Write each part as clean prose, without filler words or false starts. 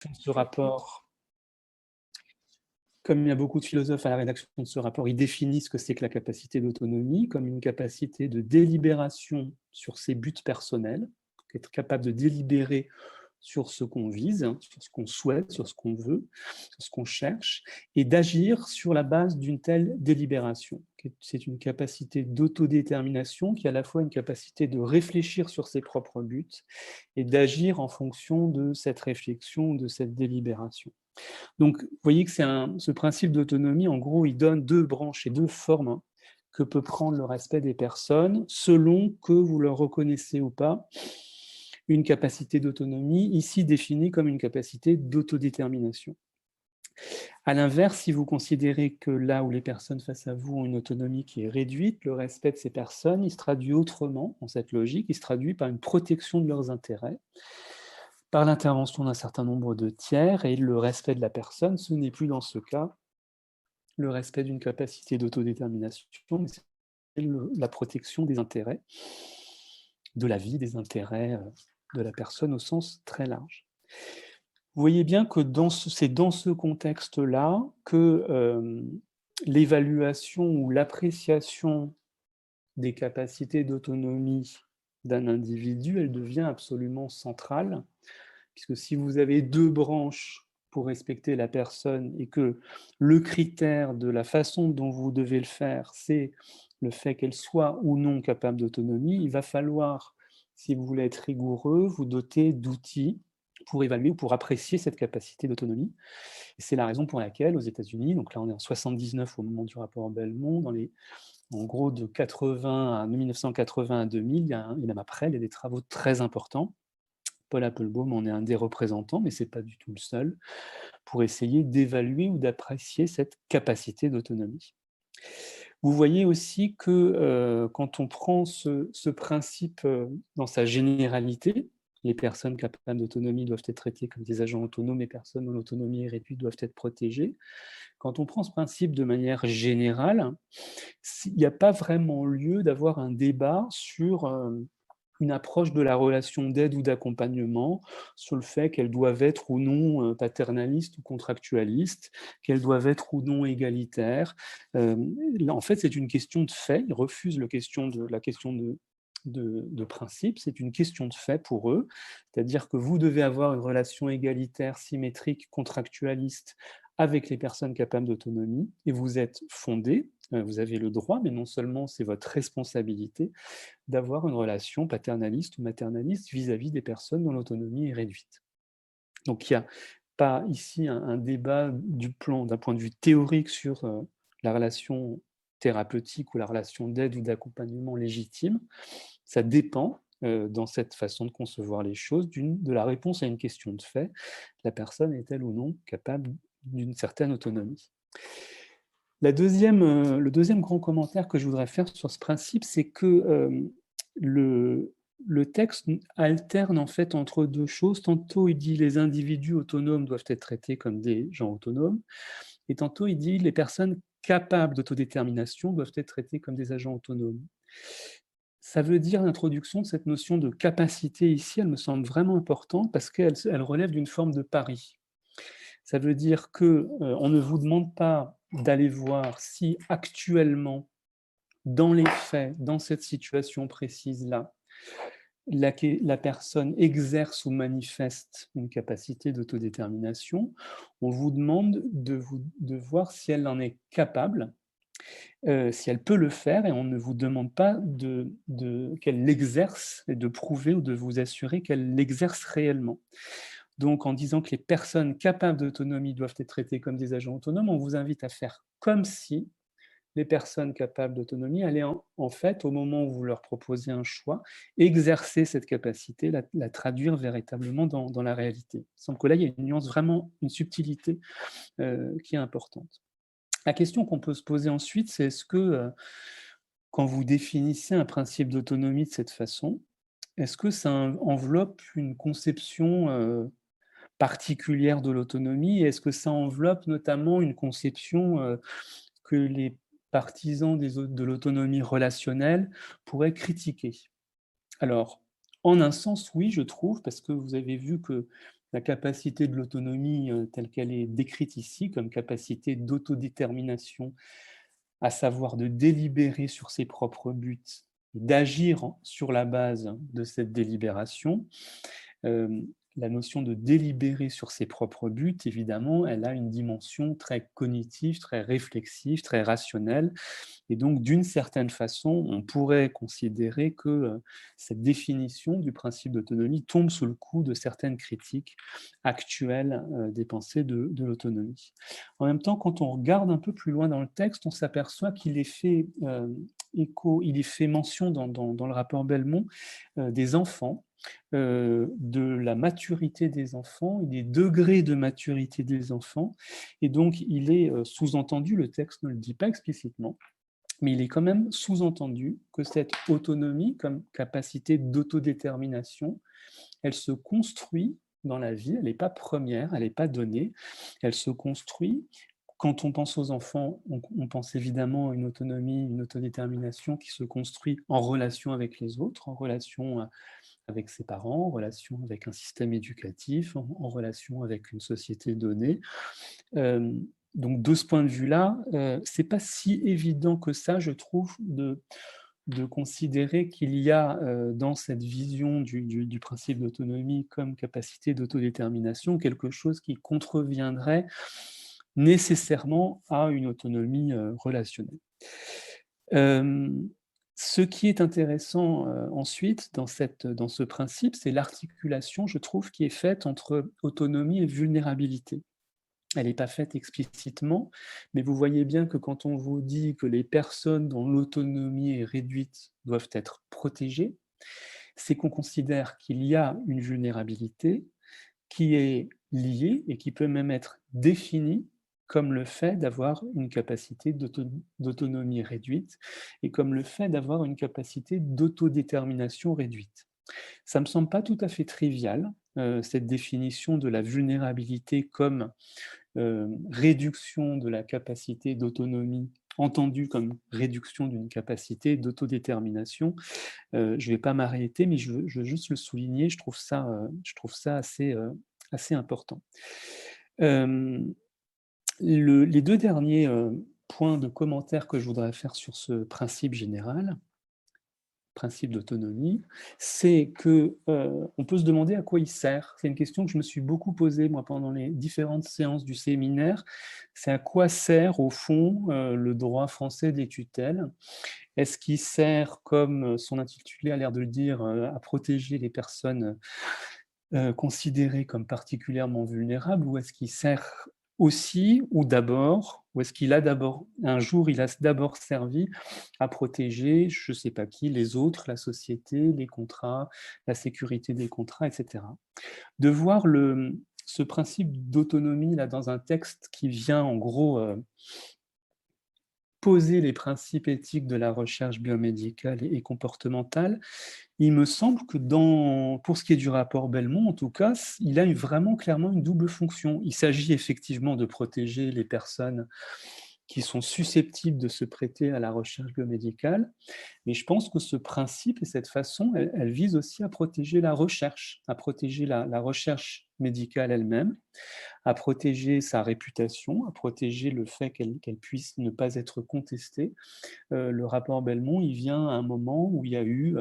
de ce rapport, comme il y a beaucoup de philosophes à la rédaction de ce rapport, ils définissent ce que c'est que la capacité d'autonomie comme une capacité de délibération sur ses buts personnels, être capable de délibérer sur ce qu'on vise, sur ce qu'on souhaite, sur ce qu'on veut, sur ce qu'on cherche, et d'agir sur la base d'une telle délibération. C'est une capacité d'autodétermination qui est à la fois une capacité de réfléchir sur ses propres buts et d'agir en fonction de cette réflexion, de cette délibération. Donc, vous voyez que ce principe d'autonomie, en gros, il donne deux branches et deux formes que peut prendre le respect des personnes selon que vous leur reconnaissez ou pas une capacité d'autonomie, ici définie comme une capacité d'autodétermination. À l'inverse, si vous considérez que là où les personnes face à vous ont une autonomie qui est réduite, le respect de ces personnes, il se traduit autrement, dans cette logique, il se traduit par une protection de leurs intérêts, par l'intervention d'un certain nombre de tiers, et le respect de la personne, ce n'est plus dans ce cas le respect d'une capacité d'autodétermination, mais c'est la protection des intérêts, de la vie, des intérêts de la personne au sens très large. Vous voyez bien que c'est dans ce contexte-là que l'évaluation ou l'appréciation des capacités d'autonomie d'un individu, elle devient absolument centrale, puisque si vous avez deux branches pour respecter la personne et que le critère de la façon dont vous devez le faire, c'est le fait qu'elle soit ou non capable d'autonomie, il va falloir, si vous voulez être rigoureux, vous doter d'outils pour évaluer ou pour apprécier cette capacité d'autonomie. Et c'est la raison pour laquelle, aux États-Unis, donc là on est en 79 au moment du rapport Belmont, en gros de 1980 à 2000, et même après, il y a des travaux très importants. Paul Applebaum en est un des représentants, mais ce n'est pas du tout le seul, pour essayer d'évaluer ou d'apprécier cette capacité d'autonomie. Vous voyez aussi que quand on prend ce principe dans sa généralité, les personnes capables d'autonomie doivent être traitées comme des agents autonomes, les personnes dont l'autonomie est réduite doivent être protégées. Quand on prend ce principe de manière générale, il n'y a pas vraiment lieu d'avoir un débat sur une approche de la relation d'aide ou d'accompagnement, sur le fait qu'elles doivent être ou non paternalistes ou contractualistes, qu'elles doivent être ou non égalitaires. En fait, c'est une question de fait. Ils refusent la question de principe, c'est une question de fait pour eux, c'est-à-dire que vous devez avoir une relation égalitaire, symétrique, contractualiste avec les personnes capables d'autonomie, et vous êtes fondé, vous avez le droit, mais non seulement c'est votre responsabilité, d'avoir une relation paternaliste ou maternaliste vis-à-vis des personnes dont l'autonomie est réduite. Donc il n'y a pas ici un débat d'un point de vue théorique sur la relation thérapeutique ou la relation d'aide ou d'accompagnement légitime. Ça dépend, dans cette façon de concevoir les choses, de la réponse à une question de fait. La personne est-elle ou non capable d'une certaine autonomie? Le deuxième grand commentaire que je voudrais faire sur ce principe, c'est que le texte alterne en fait entre deux choses. Tantôt, il dit les individus autonomes doivent être traités comme des gens autonomes, et tantôt, il dit les personnes capables d'autodétermination doivent être traitées comme des agents autonomes. Ça veut dire l'introduction de cette notion de capacité ici, elle me semble vraiment importante parce qu'elle relève d'une forme de pari. Ça veut dire que on ne vous demande pas d'aller voir si actuellement, dans les faits, dans cette situation précise-là, la personne exerce ou manifeste une capacité d'autodétermination. On vous demande de voir si elle en est capable, si elle peut le faire, et on ne vous demande pas qu'elle l'exerce et de prouver ou de vous assurer qu'elle l'exerce réellement. Donc, en disant que les personnes capables d'autonomie doivent être traitées comme des agents autonomes, on vous invite à faire comme si les personnes capables d'autonomie allaient en fait, au moment où vous leur proposez un choix, exercer cette capacité, la traduire véritablement dans la réalité. Il semble que là, il y a une nuance, vraiment une subtilité qui est importante. La question qu'on peut se poser ensuite, c'est est-ce que, quand vous définissez un principe d'autonomie de cette façon, est-ce que ça enveloppe une conception particulière de l'autonomie? Est-ce que ça enveloppe notamment une conception que les partisans de l'autonomie relationnelle pourraient critiquer? Alors, en un sens, oui, je trouve, parce que vous avez vu que la capacité de l'autonomie telle qu'elle est décrite ici, comme capacité d'autodétermination, à savoir de délibérer sur ses propres buts, d'agir sur la base de cette délibération. Euh, la notion de délibérer sur ses propres buts, évidemment, elle a une dimension très cognitive, très réflexive, très rationnelle. Et donc, d'une certaine façon, on pourrait considérer que cette définition du principe d'autonomie tombe sous le coup de certaines critiques actuelles des pensées de l'autonomie. En même temps, quand on regarde un peu plus loin dans le texte, on s'aperçoit qu'il est fait il est fait mention dans le rapport Belmont des enfants, de la maturité des enfants, des degrés de maturité des enfants, et donc il est sous-entendu, le texte ne le dit pas explicitement, mais il est quand même sous-entendu que cette autonomie, comme capacité d'autodétermination, elle se construit dans la vie, elle n'est pas première, elle n'est pas donnée, elle se construit. Quand on pense aux enfants, on pense évidemment à une autonomie, une autodétermination qui se construit en relation avec les autres, en relation avec ses parents, en relation avec un système éducatif, en relation avec une société donnée. Donc de ce point de vue-là, c'est pas si évident que ça, je trouve, de considérer qu'il y a dans cette vision du principe d'autonomie comme capacité d'autodétermination quelque chose qui contreviendrait nécessairement à une autonomie relationnelle. Ce qui est intéressant ensuite dans ce principe, c'est l'articulation, je trouve, qui est faite entre autonomie et vulnérabilité. Elle n'est pas faite explicitement, mais vous voyez bien que quand on vous dit que les personnes dont l'autonomie est réduite doivent être protégées, c'est qu'on considère qu'il y a une vulnérabilité qui est liée et qui peut même être définie comme le fait d'avoir une capacité d'autonomie réduite et comme le fait d'avoir une capacité d'autodétermination réduite. Ça ne me semble pas tout à fait trivial, cette définition de la vulnérabilité comme réduction de la capacité d'autonomie entendue comme réduction d'une capacité d'autodétermination. Je ne vais pas m'arrêter, mais je veux juste le souligner, je trouve ça assez important. Les deux derniers points de commentaire que je voudrais faire sur ce principe général, principe d'autonomie, c'est que on peut se demander à quoi il sert. C'est une question que je me suis beaucoup posée moi pendant les différentes séances du séminaire. C'est à quoi sert au fond le droit français des tutelles? Est-ce qu'il sert, comme son intitulé a l'air de le dire, à protéger les personnes considérées comme particulièrement vulnérables, ou est-ce qu'il sert aussi, ou d'abord, ou est-ce qu'il a d'abord, un jour, il a d'abord servi à protéger, je ne sais pas qui, les autres, la société, les contrats, la sécurité des contrats, etc. De voir ce principe d'autonomie là dans un texte qui vient en gros poser les principes éthiques de la recherche biomédicale et comportementale, il me semble que pour ce qui est du rapport Belmont, en tout cas, il a vraiment clairement une double fonction. Il s'agit effectivement de protéger les personnes qui sont susceptibles de se prêter à la recherche biomédicale, mais je pense que ce principe et cette façon, elle vise aussi à protéger la recherche, à protéger la recherche médicale elle-même, à protéger sa réputation, à protéger le fait qu'elle puisse ne pas être contestée. Le rapport Belmont, il vient à un moment où il y a eu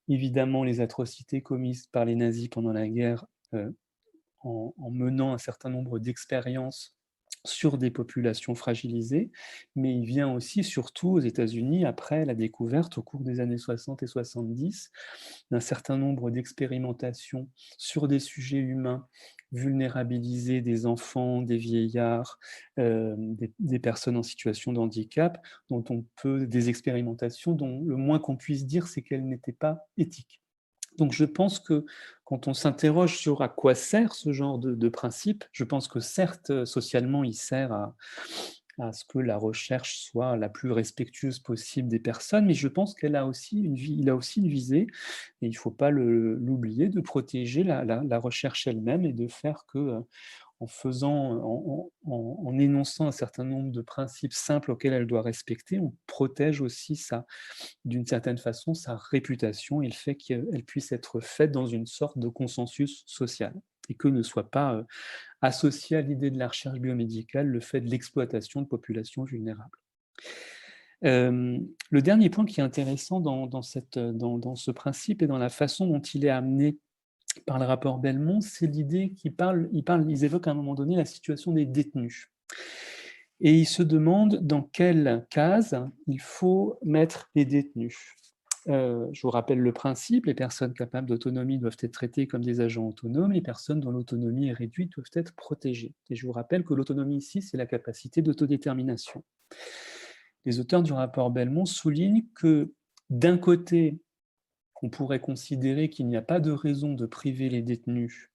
évidemment les atrocités commises par les nazis pendant la guerre en menant un certain nombre d'expériences sur des populations fragilisées, mais il vient aussi surtout aux États-Unis après la découverte au cours des années 60 et 70 d'un certain nombre d'expérimentations sur des sujets humains vulnérabilisés, des enfants, des vieillards, des personnes en situation de handicap, des expérimentations dont le moins qu'on puisse dire, c'est qu'elles n'étaient pas éthiques. Donc je pense que quand on s'interroge sur à quoi sert ce genre de principe, je pense que certes, socialement, il sert à ce que la recherche soit la plus respectueuse possible des personnes, mais je pense qu'il a aussi une visée, et il ne faut pas l'oublier, de protéger la recherche elle-même et de faire que, en énonçant un certain nombre de principes simples auxquels elle doit respecter, on protège aussi d'une certaine façon sa réputation et le fait qu'elle puisse être faite dans une sorte de consensus social. et que ne soit pas associé à l'idée de la recherche biomédicale le fait de l'exploitation de populations vulnérables. Le dernier point qui est intéressant dans ce principe et dans la façon dont il est amené par le rapport Belmont, c'est l'idée ils évoquent à un moment donné la situation des détenus. Et ils se demandent dans quelle case il faut mettre les détenus. Je vous rappelle le principe, les personnes capables d'autonomie doivent être traitées comme des agents autonomes, les personnes dont l'autonomie est réduite doivent être protégées. Et je vous rappelle que l'autonomie ici, c'est la capacité d'autodétermination. Les auteurs du rapport Belmont soulignent que d'un côté, on pourrait considérer qu'il n'y a pas de raison de priver les détenus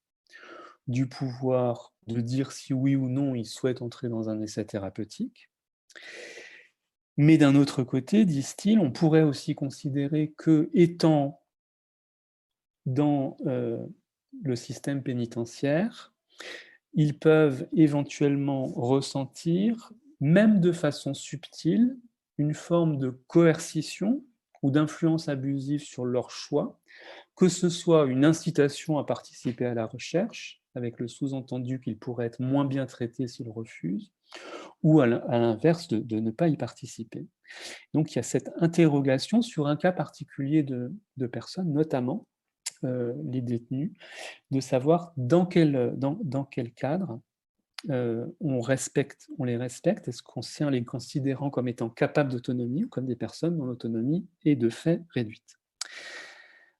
du pouvoir de dire si oui ou non ils souhaitent entrer dans un essai thérapeutique. Mais d'un autre côté, disent-ils, on pourrait aussi considérer que, étant dans le système pénitentiaire, ils peuvent éventuellement ressentir, même de façon subtile, une forme de coercition ou d'influence abusive sur leur choix, que ce soit une incitation à participer à la recherche, avec le sous-entendu qu'ils pourraient être moins bien traités s'ils refusent, ou à l'inverse de ne pas y participer. Donc il y a cette interrogation sur un cas particulier de personnes, notamment les détenus, de savoir dans quel cadre on les respecte, est-ce qu'on tient les considérant comme étant capables d'autonomie ou comme des personnes dont l'autonomie est de fait réduite.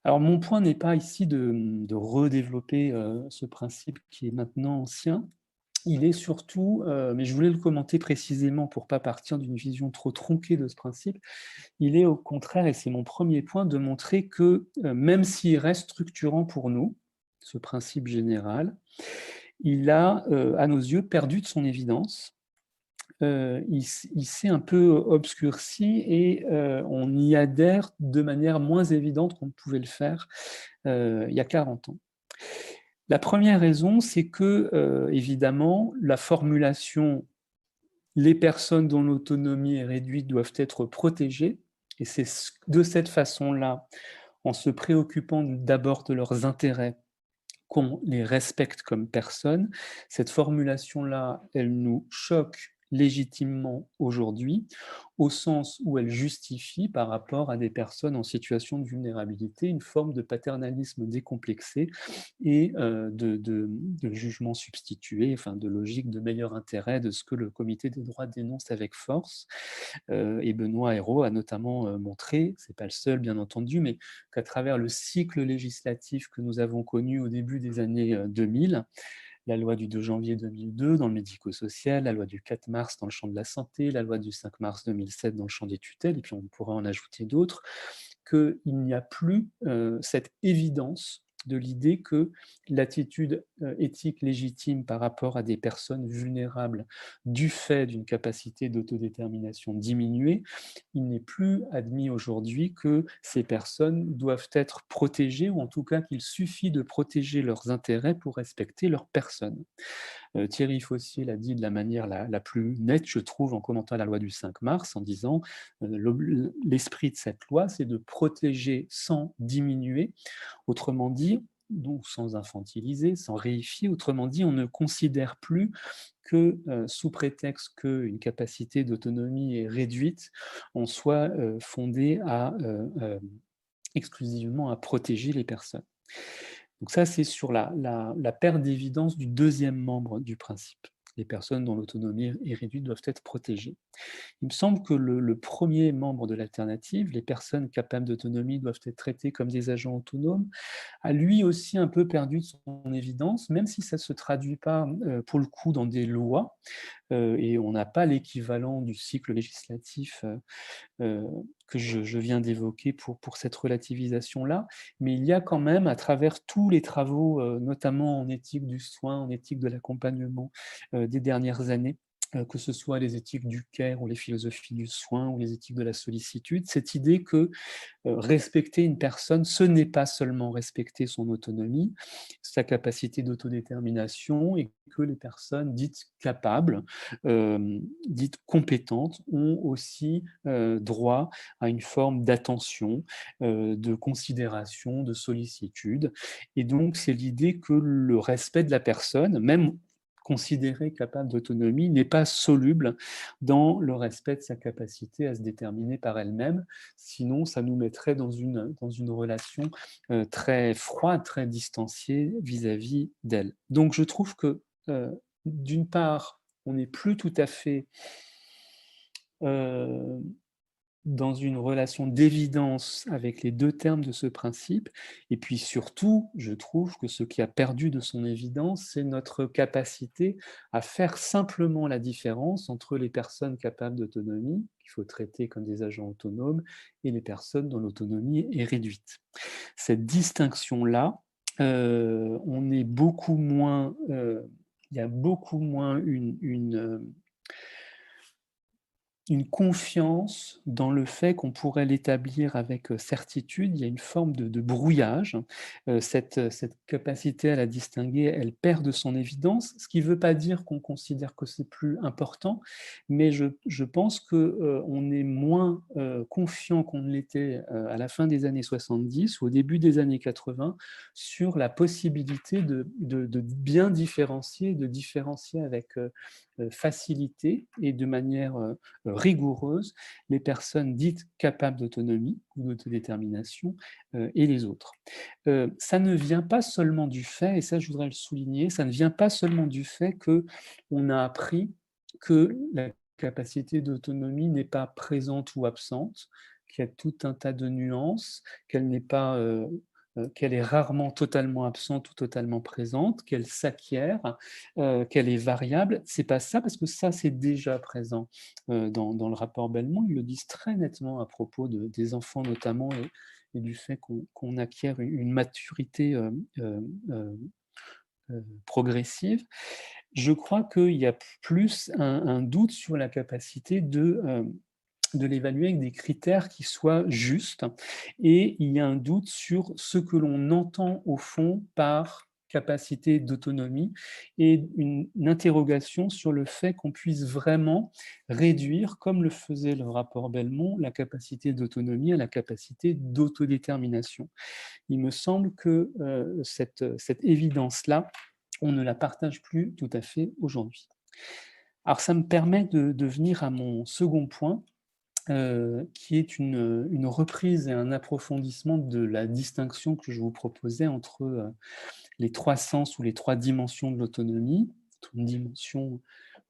Alors mon point n'est pas ici de redévelopper ce principe qui est maintenant ancien, il est surtout, mais je voulais le commenter précisément pour ne pas partir d'une vision trop tronquée de ce principe, il est au contraire, et c'est mon premier point, de montrer que même s'il reste structurant pour nous, ce principe général, il a, à nos yeux, perdu de son évidence. Il s'est un peu obscurci et on y adhère de manière moins évidente qu'on pouvait le faire il y a 40 ans. La première raison, c'est que, évidemment, la formulation « les personnes dont l'autonomie est réduite doivent être protégées », et c'est de cette façon-là, en se préoccupant d'abord de leurs intérêts, qu'on les respecte comme personnes. Cette formulation-là, elle nous choque légitimement aujourd'hui, au sens où elle justifie, par rapport à des personnes en situation de vulnérabilité, une forme de paternalisme décomplexé et de jugement substitué, enfin de logique de meilleur intérêt, de ce que le Comité des droits dénonce avec force. Et Benoît Hérault a notamment montré, c'est pas le seul bien entendu, mais qu'à travers le cycle législatif que nous avons connu au début des années 2000, la loi du 2 janvier 2002 dans le médico-social, la loi du 4 mars dans le champ de la santé, la loi du 5 mars 2007 dans le champ des tutelles, et puis on pourra en ajouter d'autres, qu'il n'y a plus cette évidence de l'idée que l'attitude éthique légitime par rapport à des personnes vulnérables du fait d'une capacité d'autodétermination diminuée, il n'est plus admis aujourd'hui que ces personnes doivent être protégées, ou en tout cas qu'il suffit de protéger leurs intérêts pour respecter leur personne. Thierry Fossier l'a dit de la manière la plus nette, je trouve, en commentant la loi du 5 mars, en disant l'esprit de cette loi, c'est de protéger sans diminuer, autrement dit, donc sans infantiliser, sans réifier, autrement dit, on ne considère plus que sous prétexte qu'une capacité d'autonomie est réduite, on soit fondé exclusivement à protéger les personnes. Donc ça, c'est sur la perte d'évidence du deuxième membre du principe. Les personnes dont l'autonomie est réduite doivent être protégées. Il me semble que le premier membre de l'alternative, les personnes capables d'autonomie doivent être traitées comme des agents autonomes, a lui aussi un peu perdu de son évidence, même si ça ne se traduit pas pour le coup dans des lois, et on n'a pas l'équivalent du cycle législatif que je viens d'évoquer pour cette relativisation-là, mais il y a quand même, à travers tous les travaux, notamment en éthique du soin, en éthique de l'accompagnement des dernières années, que ce soit les éthiques du care ou les philosophies du soin ou les éthiques de la sollicitude, cette idée que respecter une personne, ce n'est pas seulement respecter son autonomie, sa capacité d'autodétermination, et que les personnes dites capables, dites compétentes, ont aussi droit à une forme d'attention, de considération, de sollicitude. Et donc, c'est l'idée que le respect de la personne, même considérée capable d'autonomie, n'est pas soluble dans le respect de sa capacité à se déterminer par elle-même. Sinon, ça nous mettrait dans une relation très froide, très distanciée vis-à-vis d'elle. Donc, je trouve que, d'une part, on n'est plus tout à fait euh, dans une relation d'évidence avec les deux termes de ce principe. Et puis surtout, je trouve que ce qui a perdu de son évidence, c'est notre capacité à faire simplement la différence entre les personnes capables d'autonomie, qu'il faut traiter comme des agents autonomes, et les personnes dont l'autonomie est réduite. Cette distinction-là, on est beaucoup moins... il y a beaucoup moins une confiance dans le fait qu'on pourrait l'établir avec certitude. Il y a une forme de brouillage. Cette capacité à la distinguer, elle perd de son évidence, ce qui ne veut pas dire qu'on considère que c'est plus important, mais je pense qu'on est moins confiant qu'on ne l'était à la fin des années 70 ou au début des années 80 sur la possibilité de bien différencier, de différencier avec facilité et de manière rigoureuse les personnes dites capables d'autonomie ou d'autodétermination et les autres. Ça ne vient pas seulement du fait, et ça je voudrais le souligner, ça ne vient pas seulement du fait qu'on a appris que la capacité d'autonomie n'est pas présente ou absente, qu'il y a tout un tas de nuances, qu'elle n'est pas qu'elle est rarement totalement absente ou totalement présente, qu'elle s'acquiert, qu'elle est variable. C'est pas ça, parce que ça, c'est déjà présent dans le rapport Belmont. Ils le disent très nettement à propos des enfants notamment, et du fait qu'on acquiert une maturité progressive. Je crois qu'il y a plus un doute sur la capacité de l'évaluer avec des critères qui soient justes, et il y a un doute sur ce que l'on entend au fond par capacité d'autonomie, et une interrogation sur le fait qu'on puisse vraiment réduire, comme le faisait le rapport Belmont, la capacité d'autonomie à la capacité d'autodétermination. Il me semble que cette évidence-là, on ne la partage plus tout à fait aujourd'hui. Alors ça me permet de venir à mon second point, qui est une reprise et un approfondissement de la distinction que je vous proposais entre les trois sens ou les trois dimensions de l'autonomie, une dimension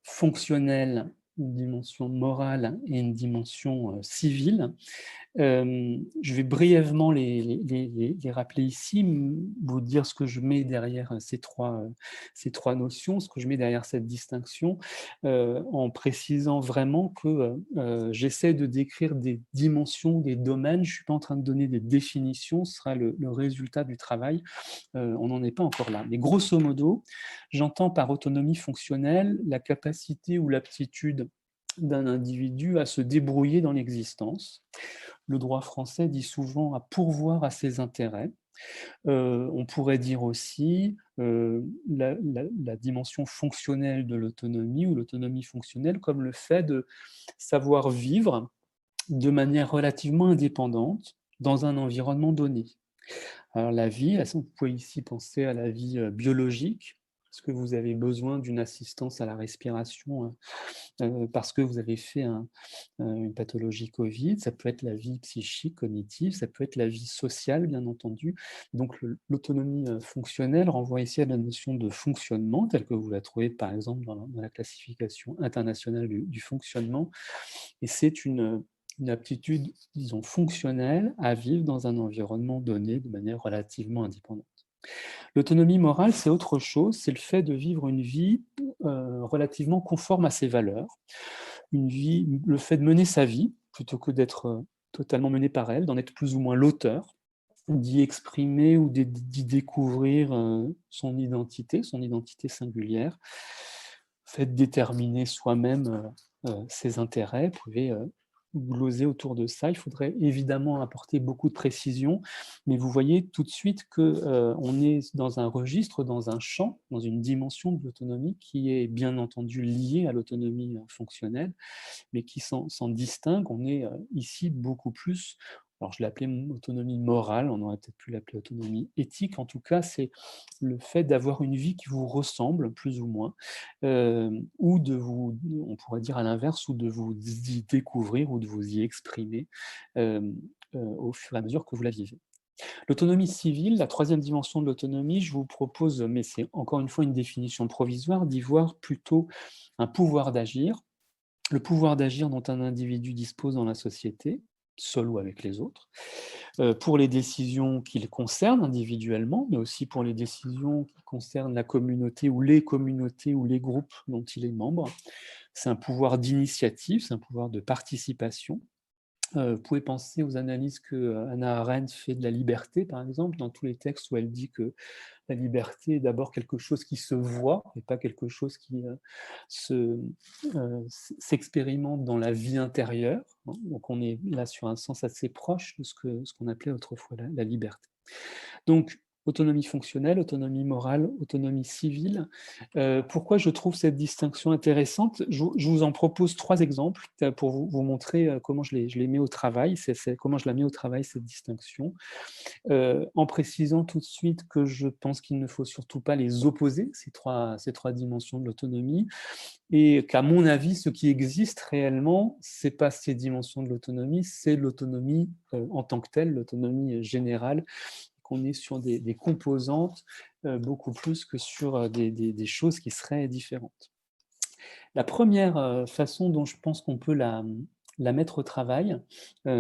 fonctionnelle, une dimension morale et une dimension civile. Je vais brièvement les rappeler ici, vous dire ce que je mets derrière ces trois notions, ce que je mets derrière cette distinction, en précisant vraiment que j'essaie de décrire des dimensions, des domaines. Je ne suis pas en train de donner des définitions, ce sera le résultat du travail. On n'en est pas encore là. Mais grosso modo, j'entends par autonomie fonctionnelle la capacité ou l'aptitude d'un individu à se débrouiller dans l'existence. Le droit français dit souvent à pourvoir à ses intérêts. On pourrait dire aussi la dimension fonctionnelle de l'autonomie ou l'autonomie fonctionnelle comme le fait de savoir vivre de manière relativement indépendante dans un environnement donné. Alors la vie, vous pouvez ici penser à la vie biologique, parce que vous avez besoin d'une assistance à la respiration, parce que vous avez fait une pathologie Covid. Ça peut être la vie psychique, cognitive, ça peut être la vie sociale, bien entendu. Donc l'autonomie fonctionnelle renvoie ici à la notion de fonctionnement, telle que vous la trouvez par exemple dans la classification internationale du fonctionnement. Et c'est une aptitude, disons, fonctionnelle à vivre dans un environnement donné de manière relativement indépendante. L'autonomie morale, c'est autre chose, c'est le fait de vivre une vie relativement conforme à ses valeurs, une vie, le fait de mener sa vie, plutôt que d'être totalement mené par elle, d'en être plus ou moins l'auteur, d'y exprimer ou d'y découvrir son identité singulière, fait déterminer soi-même ses intérêts. Vous pouvez gloser autour de ça. Il faudrait évidemment apporter beaucoup de précision, mais vous voyez tout de suite qu'on est dans un registre, dans un champ, dans une dimension de l'autonomie qui est bien entendu liée à l'autonomie fonctionnelle, mais qui s'en distingue. On est ici beaucoup plus, alors je l'ai appelé autonomie morale, on aurait peut-être pu l'appeler autonomie éthique. En tout cas, c'est le fait d'avoir une vie qui vous ressemble, plus ou moins, ou de vous, on pourrait dire à l'inverse, ou de vous y découvrir ou de vous y exprimer au fur et à mesure que vous la vivez. L'autonomie civile, la troisième dimension de l'autonomie, je vous propose, mais c'est encore une fois une définition provisoire, d'y voir plutôt un pouvoir d'agir, le pouvoir d'agir dont un individu dispose dans la société, seul ou avec les autres, pour les décisions qui le concernent individuellement, mais aussi pour les décisions qui concernent la communauté ou les groupes dont il est membre. C'est un pouvoir d'initiative, c'est un pouvoir de participation. Vous pouvez penser aux analyses que Hannah Arendt fait de la liberté, par exemple, dans tous les textes où elle dit que la liberté est d'abord quelque chose qui se voit et pas quelque chose qui s'expérimente dans la vie intérieure. Donc on est là sur un sens assez proche de ce qu'on appelait autrefois la liberté. Donc, autonomie fonctionnelle, autonomie morale, autonomie civile. Pourquoi je trouve cette distinction intéressante? Je vous en propose 3 exemples pour vous montrer comment je les mets au travail, comment je la mets au travail, cette distinction, en précisant tout de suite que je pense qu'il ne faut surtout pas les opposer, ces trois dimensions de l'autonomie, et qu'à mon avis, ce qui existe réellement, ce n'est pas ces dimensions de l'autonomie, c'est l'autonomie en tant que telle, l'autonomie générale, qu'on est sur des composantes beaucoup plus que sur des choses qui seraient différentes. La première façon dont je pense qu'on peut la mettre au travail,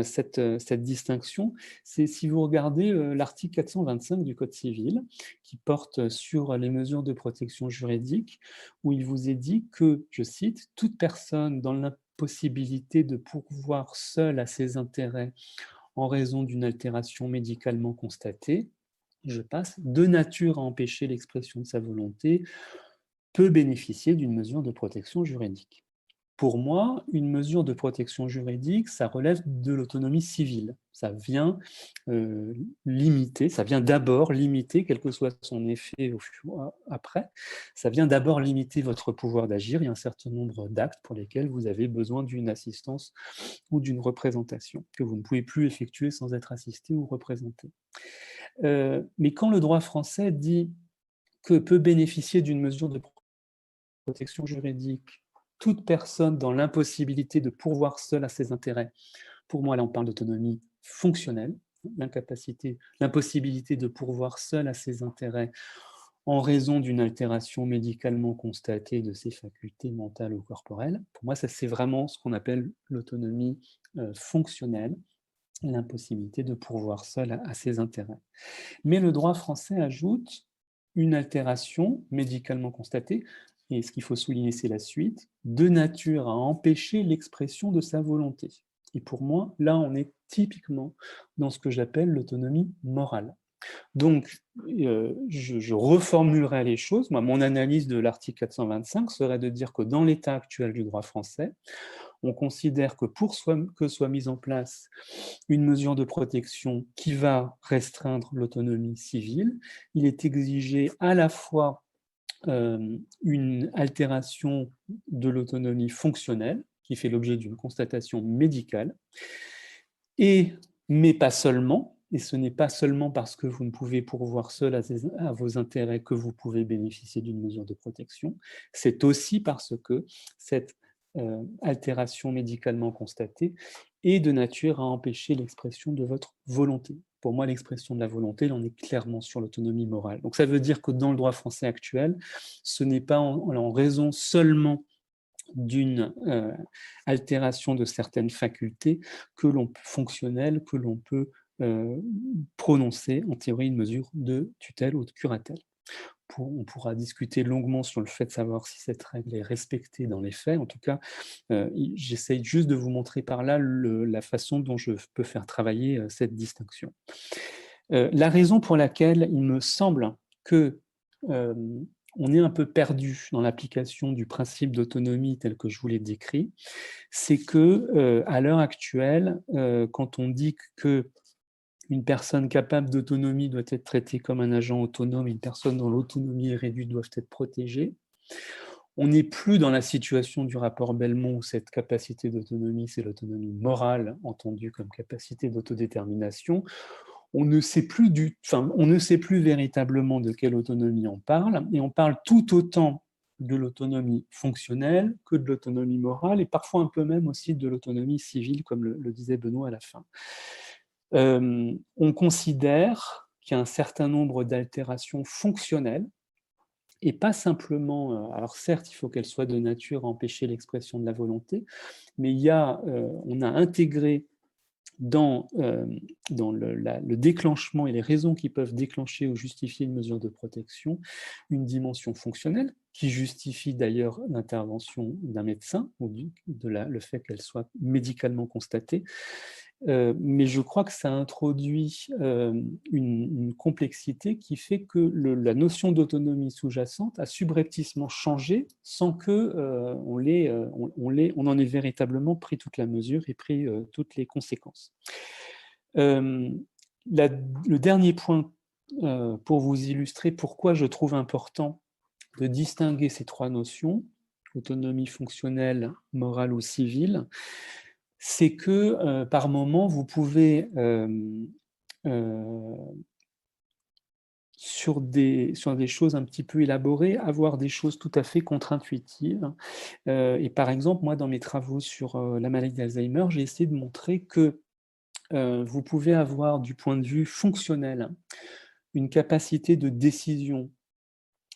cette distinction, c'est si vous regardez l'article 425 du Code civil, qui porte sur les mesures de protection juridique, où il vous est dit que, je cite, « toute personne dans l'impossibilité de pourvoir seule à ses intérêts en raison d'une altération médicalement constatée, je passe, de nature à empêcher l'expression de sa volonté, peut bénéficier d'une mesure de protection juridique. » Pour moi, une mesure de protection juridique, ça relève de l'autonomie civile. Ça vient limiter, ça vient d'abord limiter, quel que soit son effet après, ça vient d'abord limiter votre pouvoir d'agir. Il y a un certain nombre d'actes pour lesquels vous avez besoin d'une assistance ou d'une représentation, que vous ne pouvez plus effectuer sans être assisté ou représenté. Mais quand le droit français dit que peut bénéficier d'une mesure de protection juridique toute personne dans l'impossibilité de pourvoir seule à ses intérêts, pour moi là on parle d'autonomie fonctionnelle, l'impossibilité de pourvoir seule à ses intérêts en raison d'une altération médicalement constatée de ses facultés mentales ou corporelles. Pour moi, ça c'est vraiment ce qu'on appelle l'autonomie fonctionnelle, l'impossibilité de pourvoir seul à ses intérêts. Mais le droit français ajoute une altération médicalement constatée, et ce qu'il faut souligner, c'est la suite, de nature à empêcher l'expression de sa volonté. Et pour moi, là, on est typiquement dans ce que j'appelle l'autonomie morale. Donc, je reformulerai les choses. Moi, mon analyse de l'article 425 serait de dire que dans l'état actuel du droit français, on considère que pour que soit mise en place une mesure de protection qui va restreindre l'autonomie civile, il est exigé à la fois une altération de l'autonomie fonctionnelle, qui fait l'objet d'une constatation médicale, mais pas seulement, et ce n'est pas seulement parce que vous ne pouvez pourvoir seul à vos intérêts que vous pouvez bénéficier d'une mesure de protection, c'est aussi parce que cette altération médicalement constatée est de nature à empêcher l'expression de votre volonté. Pour moi, l'expression de la volonté, elle en est clairement sur l'autonomie morale. Donc ça veut dire que dans le droit français actuel, ce n'est pas en raison seulement d'une altération de certaines facultés fonctionnelles que l'on peut prononcer en théorie une mesure de tutelle ou de curatelle. On pourra discuter longuement sur le fait de savoir si cette règle est respectée dans les faits. En tout cas, j'essaye juste de vous montrer par là la façon dont je peux faire travailler cette distinction. La raison pour laquelle il me semble que on est un peu perdu dans l'application du principe d'autonomie tel que je vous l'ai décrit, c'est que à l'heure actuelle, quand on dit que une personne capable d'autonomie doit être traitée comme un agent autonome, une personne dont l'autonomie est réduite doit être protégée, on n'est plus dans la situation du rapport Belmont où cette capacité d'autonomie, c'est l'autonomie morale, entendue comme capacité d'autodétermination. On ne sait plus on ne sait plus véritablement de quelle autonomie on parle, et on parle tout autant de l'autonomie fonctionnelle que de l'autonomie morale, et parfois un peu même aussi de l'autonomie civile, comme le disait Benoît à la fin. On considère qu'il y a un certain nombre d'altérations fonctionnelles, et pas simplement, alors certes, il faut qu'elles soient de nature à empêcher l'expression de la volonté, mais on a intégré dans le déclenchement et les raisons qui peuvent déclencher ou justifier une mesure de protection, une dimension fonctionnelle qui justifie d'ailleurs l'intervention d'un médecin ou le fait qu'elle soit médicalement constatée. Mais je crois que ça introduit une complexité qui fait que la notion d'autonomie sous-jacente a subrepticement changé sans que on en ait véritablement pris toute la mesure et pris toutes les conséquences. Le dernier point pour vous illustrer pourquoi je trouve important de distinguer ces trois notions, autonomie fonctionnelle, morale ou civile, c'est que par moment, vous pouvez, sur des choses un petit peu élaborées, avoir des choses tout à fait contre-intuitives. Et par exemple, moi, dans mes travaux sur la maladie d'Alzheimer, j'ai essayé de montrer que vous pouvez avoir, du point de vue fonctionnel, une capacité de décision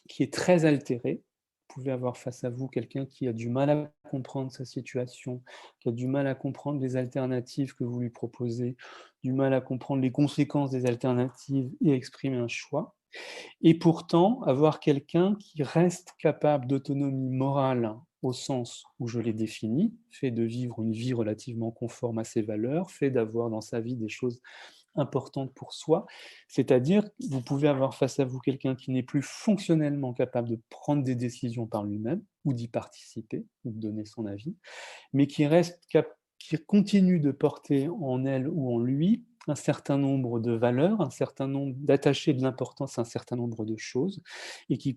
qui est très altérée. Vous pouvez avoir face à vous quelqu'un qui a du mal à comprendre sa situation, qui a du mal à comprendre les alternatives que vous lui proposez, du mal à comprendre les conséquences des alternatives et exprimer un choix. Et pourtant, avoir quelqu'un qui reste capable d'autonomie morale au sens où je l'ai défini, fait de vivre une vie relativement conforme à ses valeurs, fait d'avoir dans sa vie des choses importante pour soi, c'est-à-dire vous pouvez avoir face à vous quelqu'un qui n'est plus fonctionnellement capable de prendre des décisions par lui-même, ou d'y participer, ou de donner son avis, mais qui continue de porter en elle ou en lui un certain nombre de valeurs, un certain nombre d'attacher de l'importance à un certain nombre de choses, et qui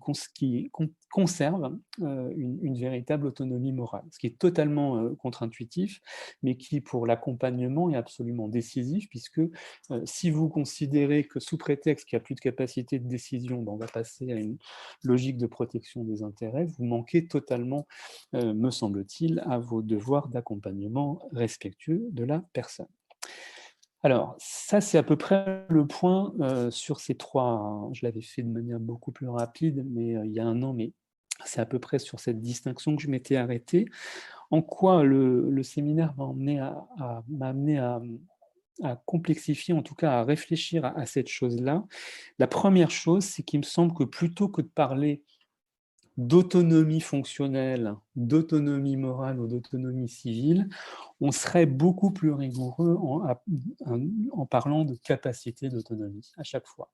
conserve une véritable autonomie morale, ce qui est totalement contre-intuitif, mais qui, pour l'accompagnement, est absolument décisif, puisque si vous considérez que sous prétexte qu'il n'y a plus de capacité de décision, on va passer à une logique de protection des intérêts, vous manquez totalement, me semble-t-il, à vos devoirs d'accompagnement respectueux de la personne. Alors, ça, c'est à peu près le point sur ces trois. Je l'avais fait de manière beaucoup plus rapide, mais il y a un an, mais c'est à peu près sur cette distinction que je m'étais arrêté. En quoi le séminaire m'a amené à complexifier, en tout cas à réfléchir à cette chose-là. La première chose, c'est qu'il me semble que plutôt que de parler d'autonomie fonctionnelle, d'autonomie morale ou d'autonomie civile, on serait beaucoup plus rigoureux en parlant de capacité d'autonomie à chaque fois.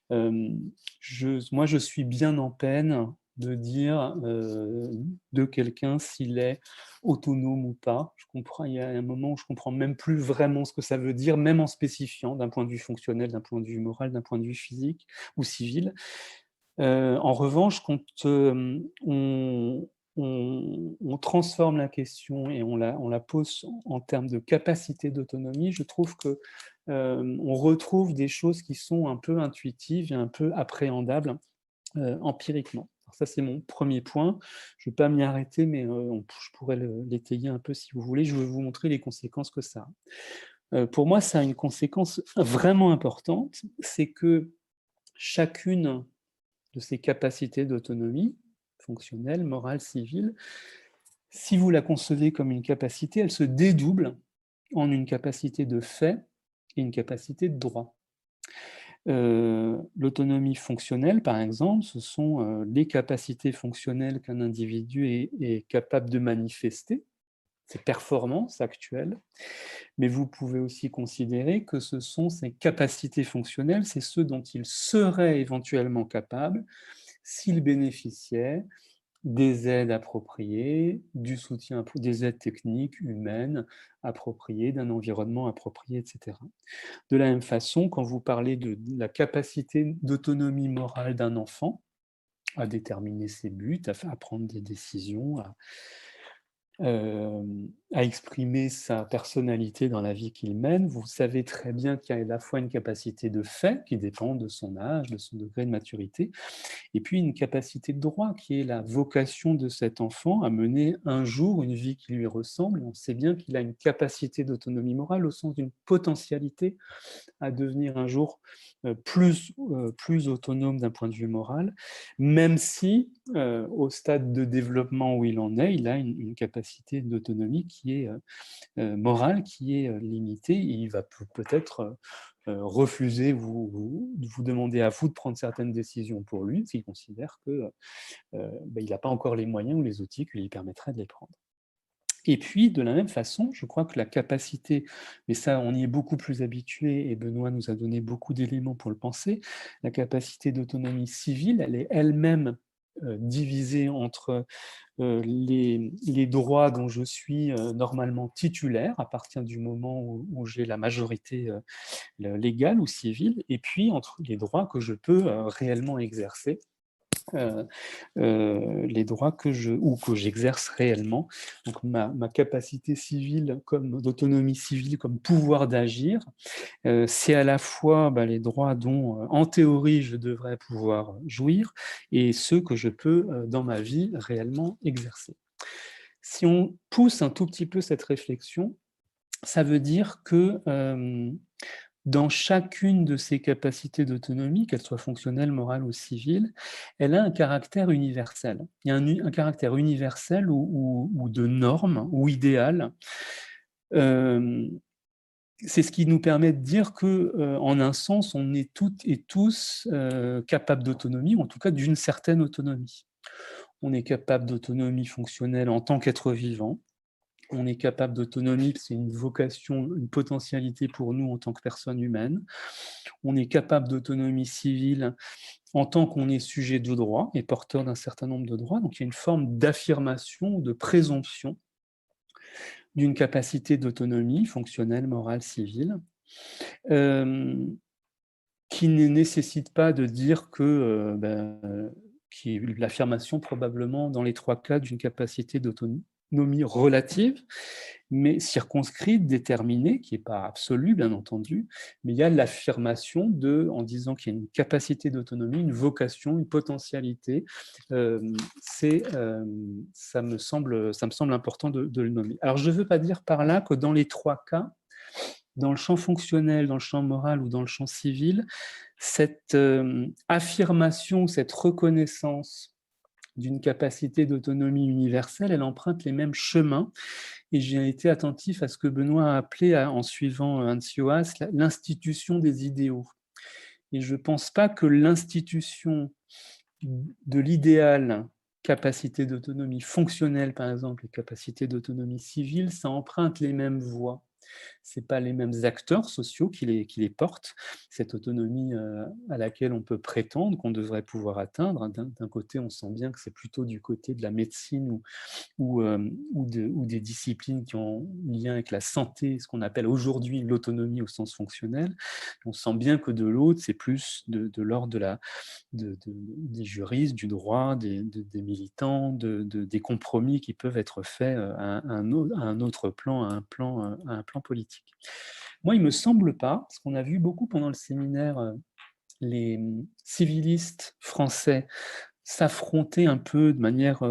Moi, je suis bien en peine de dire de quelqu'un s'il est autonome ou pas. Il y a un moment où je ne comprends même plus vraiment ce que ça veut dire, même en spécifiant d'un point de vue fonctionnel, d'un point de vue moral, d'un point de vue physique ou civil. En revanche, quand on transforme la question et on la pose en termes de capacité d'autonomie, je trouve que on retrouve des choses qui sont un peu intuitives et un peu appréhendables empiriquement. Alors ça, c'est mon premier point. Je ne vais pas m'y arrêter, mais je pourrais l'étayer un peu si vous voulez. Je vais vous montrer les conséquences que ça a. Pour moi, ça a une conséquence vraiment importante, c'est que chacune de ces capacités d'autonomie fonctionnelle, morale, civile, si vous la concevez comme une capacité, elle se dédouble en une capacité de fait et une capacité de droit. L'autonomie fonctionnelle, par exemple, ce sont les capacités fonctionnelles qu'un individu est capable de manifester, ses performances actuelles, mais vous pouvez aussi considérer que ce sont ces capacités fonctionnelles, c'est ce dont il serait éventuellement capable s'il bénéficiait des aides appropriées, du soutien, des aides techniques, humaines, appropriées, d'un environnement approprié, etc. De la même façon, quand vous parlez de la capacité d'autonomie morale d'un enfant, à déterminer ses buts, à prendre des décisions, à exprimer sa personnalité dans la vie qu'il mène. Vous savez très bien qu'il y a à la fois une capacité de fait qui dépend de son âge, de son degré de maturité, et puis une capacité de droit qui est la vocation de cet enfant à mener un jour une vie qui lui ressemble. Et on sait bien qu'il a une capacité d'autonomie morale au sens d'une potentialité à devenir un jour plus autonome d'un point de vue moral, même si au stade de développement où il en est, il a une capacité d'autonomie qui est morale, qui est limitée, et il va peut-être refuser, vous demander à vous de prendre certaines décisions pour lui, s'il considère qu'il n'a pas encore les moyens ou les outils qui lui permettraient de les prendre. Et puis, de la même façon, je crois que la capacité, mais ça, on y est beaucoup plus habitué, et Benoît nous a donné beaucoup d'éléments pour le penser, la capacité d'autonomie civile, elle est elle-même divisée entre les droits dont je suis normalement titulaire, à partir du moment où j'ai la majorité légale ou civile, et puis entre les droits que je peux réellement exercer. Les droits que j'exerce réellement. Donc ma capacité civile, comme d'autonomie civile, comme pouvoir d'agir, c'est à la fois les droits dont, en théorie, je devrais pouvoir jouir, et ceux que je peux, dans ma vie, réellement exercer. Si on pousse un tout petit peu cette réflexion, ça veut dire que dans chacune de ces capacités d'autonomie, qu'elles soient fonctionnelles, morales ou civiles, elle a un caractère universel. Il y a un caractère universel ou de norme ou idéal. C'est ce qui nous permet de dire que, en un sens, on est toutes et tous capables d'autonomie, ou en tout cas d'une certaine autonomie. On est capable d'autonomie fonctionnelle en tant qu'être vivant. On est capable d'autonomie, c'est une vocation, une potentialité pour nous en tant que personne humaine. On est capable d'autonomie civile en tant qu'on est sujet de droit et porteur d'un certain nombre de droits. Donc il y a une forme d'affirmation, de présomption d'une capacité d'autonomie fonctionnelle, morale, civile, qui ne nécessite pas de dire que qui est l'affirmation probablement dans les trois cas d'une capacité d'autonomie relative, mais circonscrite, déterminée, qui n'est pas absolue, bien entendu, mais il y a l'affirmation en disant qu'il y a une capacité d'autonomie, une vocation, une potentialité. Ça me semble important de le nommer. Alors, je ne veux pas dire par là que dans les trois cas, dans le champ fonctionnel, dans le champ moral ou dans le champ civil, cette affirmation, cette reconnaissance d'une capacité d'autonomie universelle, elle emprunte les mêmes chemins. Et j'ai été attentif à ce que Benoît a appelé, en suivant Hans Joas, l'institution des idéaux. Et je ne pense pas que l'institution de l'idéal capacité d'autonomie fonctionnelle, par exemple, et capacité d'autonomie civile, ça emprunte les mêmes voies. Ce n'est pas les mêmes acteurs sociaux qui les portent, cette autonomie à laquelle on peut prétendre, qu'on devrait pouvoir atteindre. D'un côté, on sent bien que c'est plutôt du côté de la médecine ou des disciplines qui ont lien avec la santé, ce qu'on appelle aujourd'hui l'autonomie au sens fonctionnel. On sent bien que de l'autre, c'est plus de l'ordre des juristes, du droit, des militants, des compromis qui peuvent être faits à un autre plan, à un plan politique. Moi, il ne me semble pas, parce qu'on a vu beaucoup pendant le séminaire les civilistes français s'affronter un peu de manière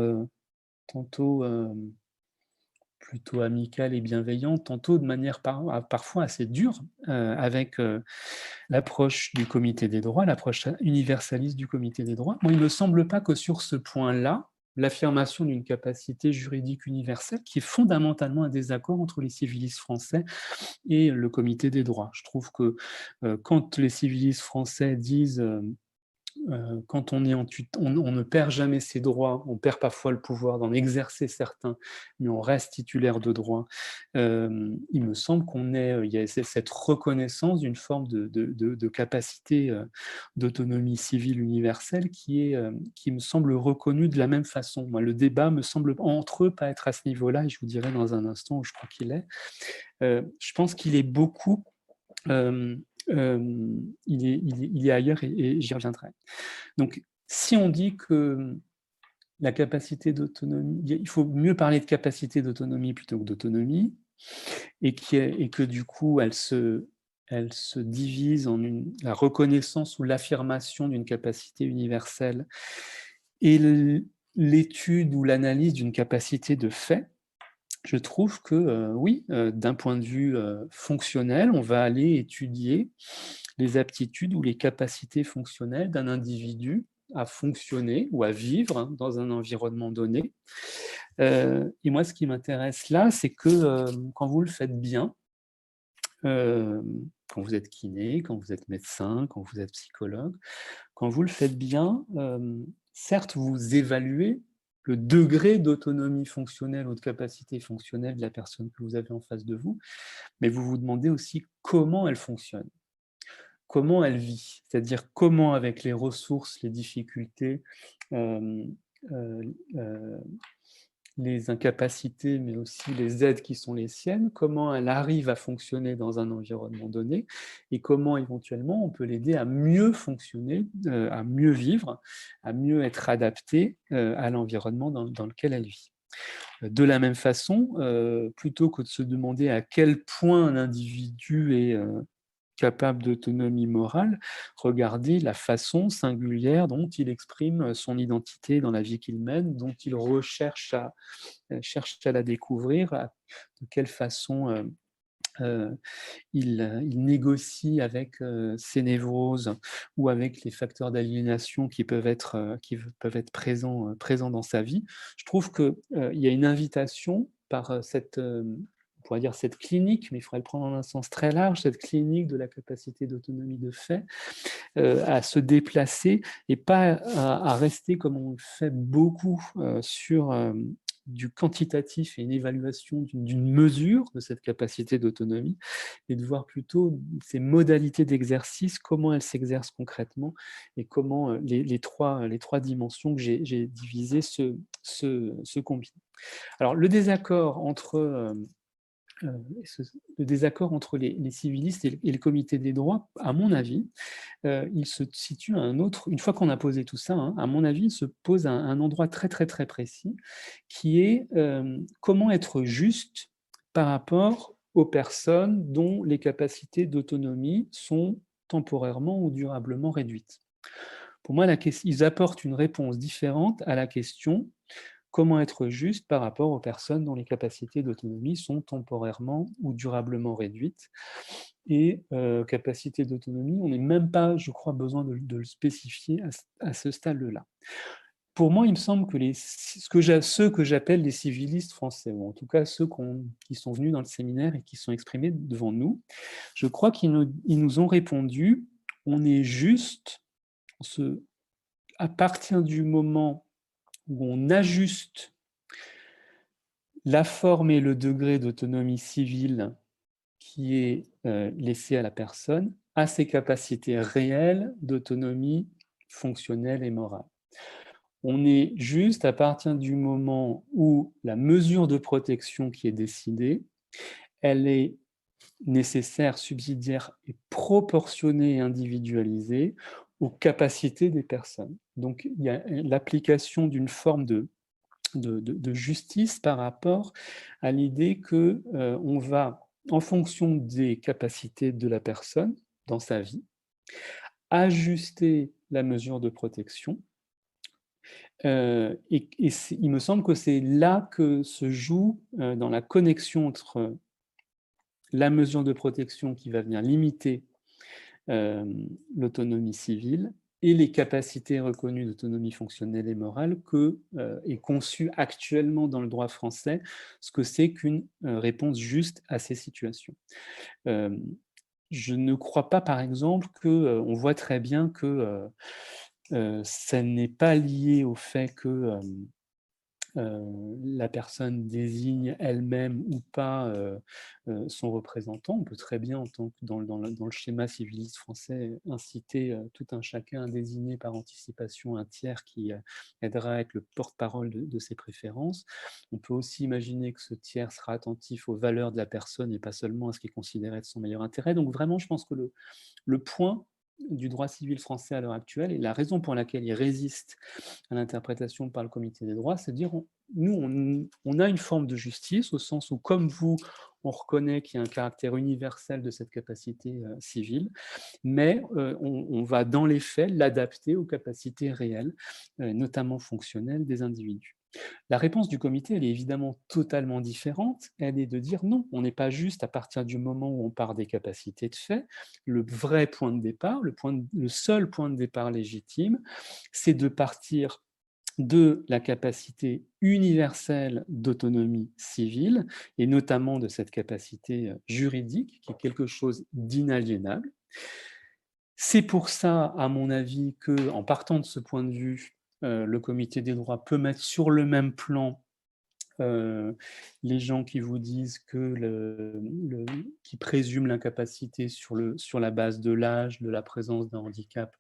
tantôt plutôt amicale et bienveillante, tantôt de manière parfois assez dure, avec l'approche du Comité des droits, l'approche universaliste du Comité des droits. Moi, il ne me semble pas que sur ce point-là, l'affirmation d'une capacité juridique universelle, qui est fondamentalement un désaccord entre les civilistes français et le Comité des droits. Je trouve que quand les civilistes français disent quand on est on ne perd jamais ses droits, on perd parfois le pouvoir d'en exercer certains, mais on reste titulaire de droits. Il me semble il y a cette reconnaissance d'une forme de capacité d'autonomie civile universelle qui me semble reconnue de la même façon. Moi, le débat me semble entre eux pas être à ce niveau-là, et je vous dirai dans un instant où je crois qu'il est. Je pense qu'il est beaucoup il est ailleurs, et j'y reviendrai. Donc, si on dit que la capacité d'autonomie, il faut mieux parler de capacité d'autonomie plutôt que d'autonomie, et que du coup, elle se divise en la reconnaissance ou l'affirmation d'une capacité universelle et l'étude ou l'analyse d'une capacité de fait. Je trouve que oui, d'un point de vue fonctionnel, on va aller étudier les aptitudes ou les capacités fonctionnelles d'un individu à fonctionner ou à vivre dans un environnement donné. Et moi, ce qui m'intéresse là, c'est que quand vous le faites bien, quand vous êtes kiné, quand vous êtes médecin, quand vous êtes psychologue, quand vous le faites bien, certes, vous évaluez le degré d'autonomie fonctionnelle ou de capacité fonctionnelle de la personne que vous avez en face de vous, mais vous vous demandez aussi comment elle fonctionne, comment elle vit, c'est-à-dire comment, avec les ressources, les difficultés, euh, euh, euh, les incapacités, mais aussi les aides qui sont les siennes, comment elle arrive à fonctionner dans un environnement donné, et comment éventuellement on peut l'aider à mieux fonctionner, à mieux vivre, à mieux être adaptée à l'environnement dans lequel elle vit. De la même façon, plutôt que de se demander à quel point un individu est capable d'autonomie morale, regardez la façon singulière dont il exprime son identité dans la vie qu'il mène, dont il cherche à la découvrir, de quelle façon il négocie avec ses névroses ou avec les facteurs d'aliénation qui peuvent être présents dans sa vie. Je trouve qu'il y a une invitation par on pourrait dire cette clinique, mais il faudrait le prendre dans un sens très large, cette clinique de la capacité d'autonomie de fait, à se déplacer et pas à rester comme on le fait beaucoup sur du quantitatif et une évaluation d'une mesure de cette capacité d'autonomie, et de voir plutôt ces modalités d'exercice, comment elles s'exercent concrètement, et comment les trois dimensions que j'ai divisées se combinent. Alors, le désaccord entre les civilistes et le comité des droits, à mon avis, il se situe à une fois qu'on a posé tout ça, à mon avis, il se pose à un endroit très très très précis, qui est comment être juste par rapport aux personnes dont les capacités d'autonomie sont temporairement ou durablement réduites. Pour moi, ils apportent une réponse différente à la question comment être juste par rapport aux personnes dont les capacités d'autonomie sont temporairement ou durablement réduites. Et capacité d'autonomie, on n'est même pas, je crois, besoin de le spécifier à ce stade-là. Pour moi, il me semble que ceux que j'appelle les civilistes français, ou en tout cas ceux qui sont venus dans le séminaire et qui sont exprimés devant nous, je crois qu'ils nous ont répondu, on est juste à partir du moment où on ajuste la forme et le degré d'autonomie civile qui est laissé à la personne, à ses capacités réelles d'autonomie fonctionnelle et morale. On est juste à partir du moment où la mesure de protection qui est décidée, elle est nécessaire, subsidiaire et proportionnée et individualisée aux capacités des personnes. Donc, il y a l'application d'une forme de justice par rapport à l'idée que on va, en fonction des capacités de la personne dans sa vie, ajuster la mesure de protection. Il me semble que c'est là que se joue, dans la connexion entre la mesure de protection qui va venir limiter l'autonomie civile et les capacités reconnues d'autonomie fonctionnelle et morale que est conçue actuellement dans le droit français, ce que c'est qu'une réponse juste à ces situations. Je ne crois pas, par exemple, on voit très bien que Ça n'est pas lié au fait que la personne désigne elle-même ou pas son représentant. On peut très bien, en tant que dans le schéma civiliste français, inciter tout un chacun à désigner par anticipation un tiers qui aidera à être le porte-parole de ses préférences. On peut aussi imaginer que ce tiers sera attentif aux valeurs de la personne et pas seulement à ce qui est considéré être son meilleur intérêt. Donc vraiment, je pense que le point du droit civil français à l'heure actuelle, et la raison pour laquelle il résiste à l'interprétation par le comité des droits, c'est de dire, on a une forme de justice, au sens où, comme vous, on reconnaît qu'il y a un caractère universel de cette capacité civile, mais on va dans les faits l'adapter aux capacités réelles, notamment fonctionnelles des individus. La réponse du comité, elle est évidemment totalement différente. Elle est de dire non, on n'est pas juste à partir du moment où on part des capacités de fait. Le vrai point de départ, le seul point de départ légitime, c'est de partir de la capacité universelle d'autonomie civile, et notamment de cette capacité juridique, qui est quelque chose d'inaliénable. C'est pour ça, à mon avis, que, en partant de ce point de vue, le comité des droits peut mettre sur le même plan les gens qui vous disent qui présument l'incapacité sur la base de l'âge, de la présence d'un handicap,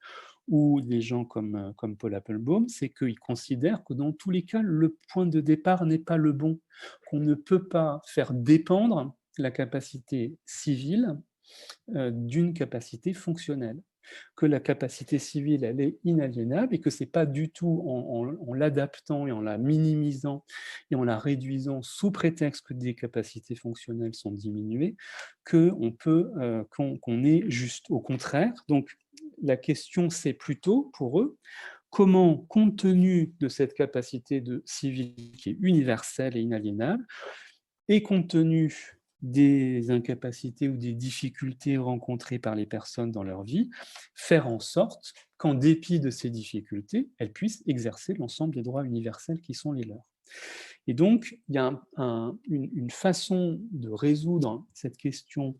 ou des gens comme Paul Applebaum, c'est qu'ils considèrent que dans tous les cas, le point de départ n'est pas le bon, qu'on ne peut pas faire dépendre la capacité civile d'une capacité fonctionnelle, que la capacité civile, elle est inaliénable, et que c'est pas du tout en l'adaptant et en la minimisant et en la réduisant sous prétexte que des capacités fonctionnelles sont diminuées, qu'on est juste. Au contraire, donc la question, c'est plutôt, pour eux, comment, compte tenu de cette capacité civile qui est universelle et inaliénable, et compte tenu des incapacités ou des difficultés rencontrées par les personnes dans leur vie, faire en sorte qu'en dépit de ces difficultés, elles puissent exercer l'ensemble des droits universels qui sont les leurs. Et donc, il y a une façon de résoudre cette question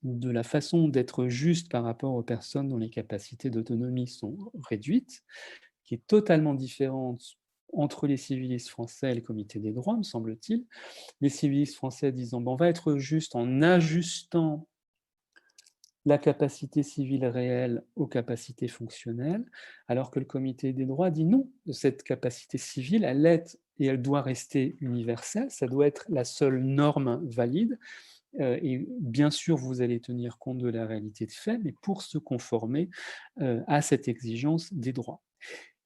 de la façon d'être juste par rapport aux personnes dont les capacités d'autonomie sont réduites, qui est totalement différente entre les civilistes français et le comité des droits, me semble-t-il. Les civilistes français disant on va être juste en ajustant la capacité civile réelle aux capacités fonctionnelles, alors que le comité des droits dit non, cette capacité civile, elle est et elle doit rester universelle, ça doit être la seule norme valide, et bien sûr, vous allez tenir compte de la réalité de fait, mais pour se conformer à cette exigence des droits.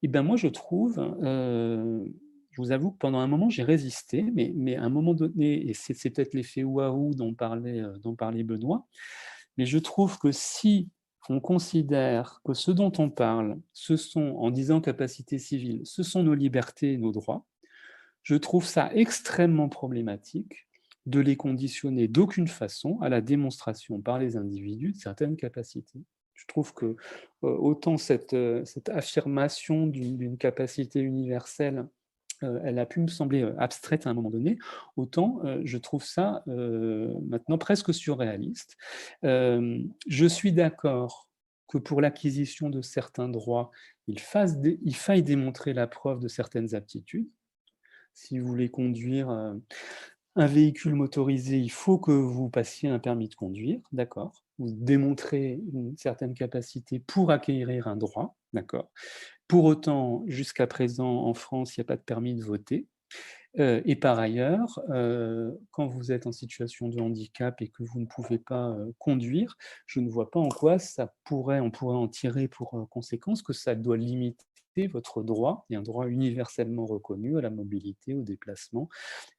Et ben moi, je trouve, je vous avoue que pendant un moment, j'ai résisté, mais à un moment donné, et c'est peut-être l'effet waouh dont parlait Benoît, mais je trouve que si on considère que ce dont on parle, ce sont, en disant capacité civile, ce sont nos libertés et nos droits, je trouve ça extrêmement problématique de les conditionner d'aucune façon à la démonstration par les individus de certaines capacités. Je trouve que autant cette affirmation d'une capacité universelle, elle a pu me sembler abstraite à un moment donné, autant je trouve ça maintenant presque surréaliste. Je suis d'accord que pour l'acquisition de certains droits, il faille démontrer la preuve de certaines aptitudes. Si vous voulez conduire un véhicule motorisé, il faut que vous passiez un permis de conduire, d'accord. Vous démontrez une certaine capacité pour acquérir un droit, d'accord. Pour autant, jusqu'à présent, en France, il n'y a pas de permis de voter. Et par ailleurs, quand vous êtes en situation de handicap et que vous ne pouvez pas conduire, je ne vois pas en quoi on pourrait en tirer pour conséquence que ça doit limiter votre droit, et un droit universellement reconnu à la mobilité, au déplacement,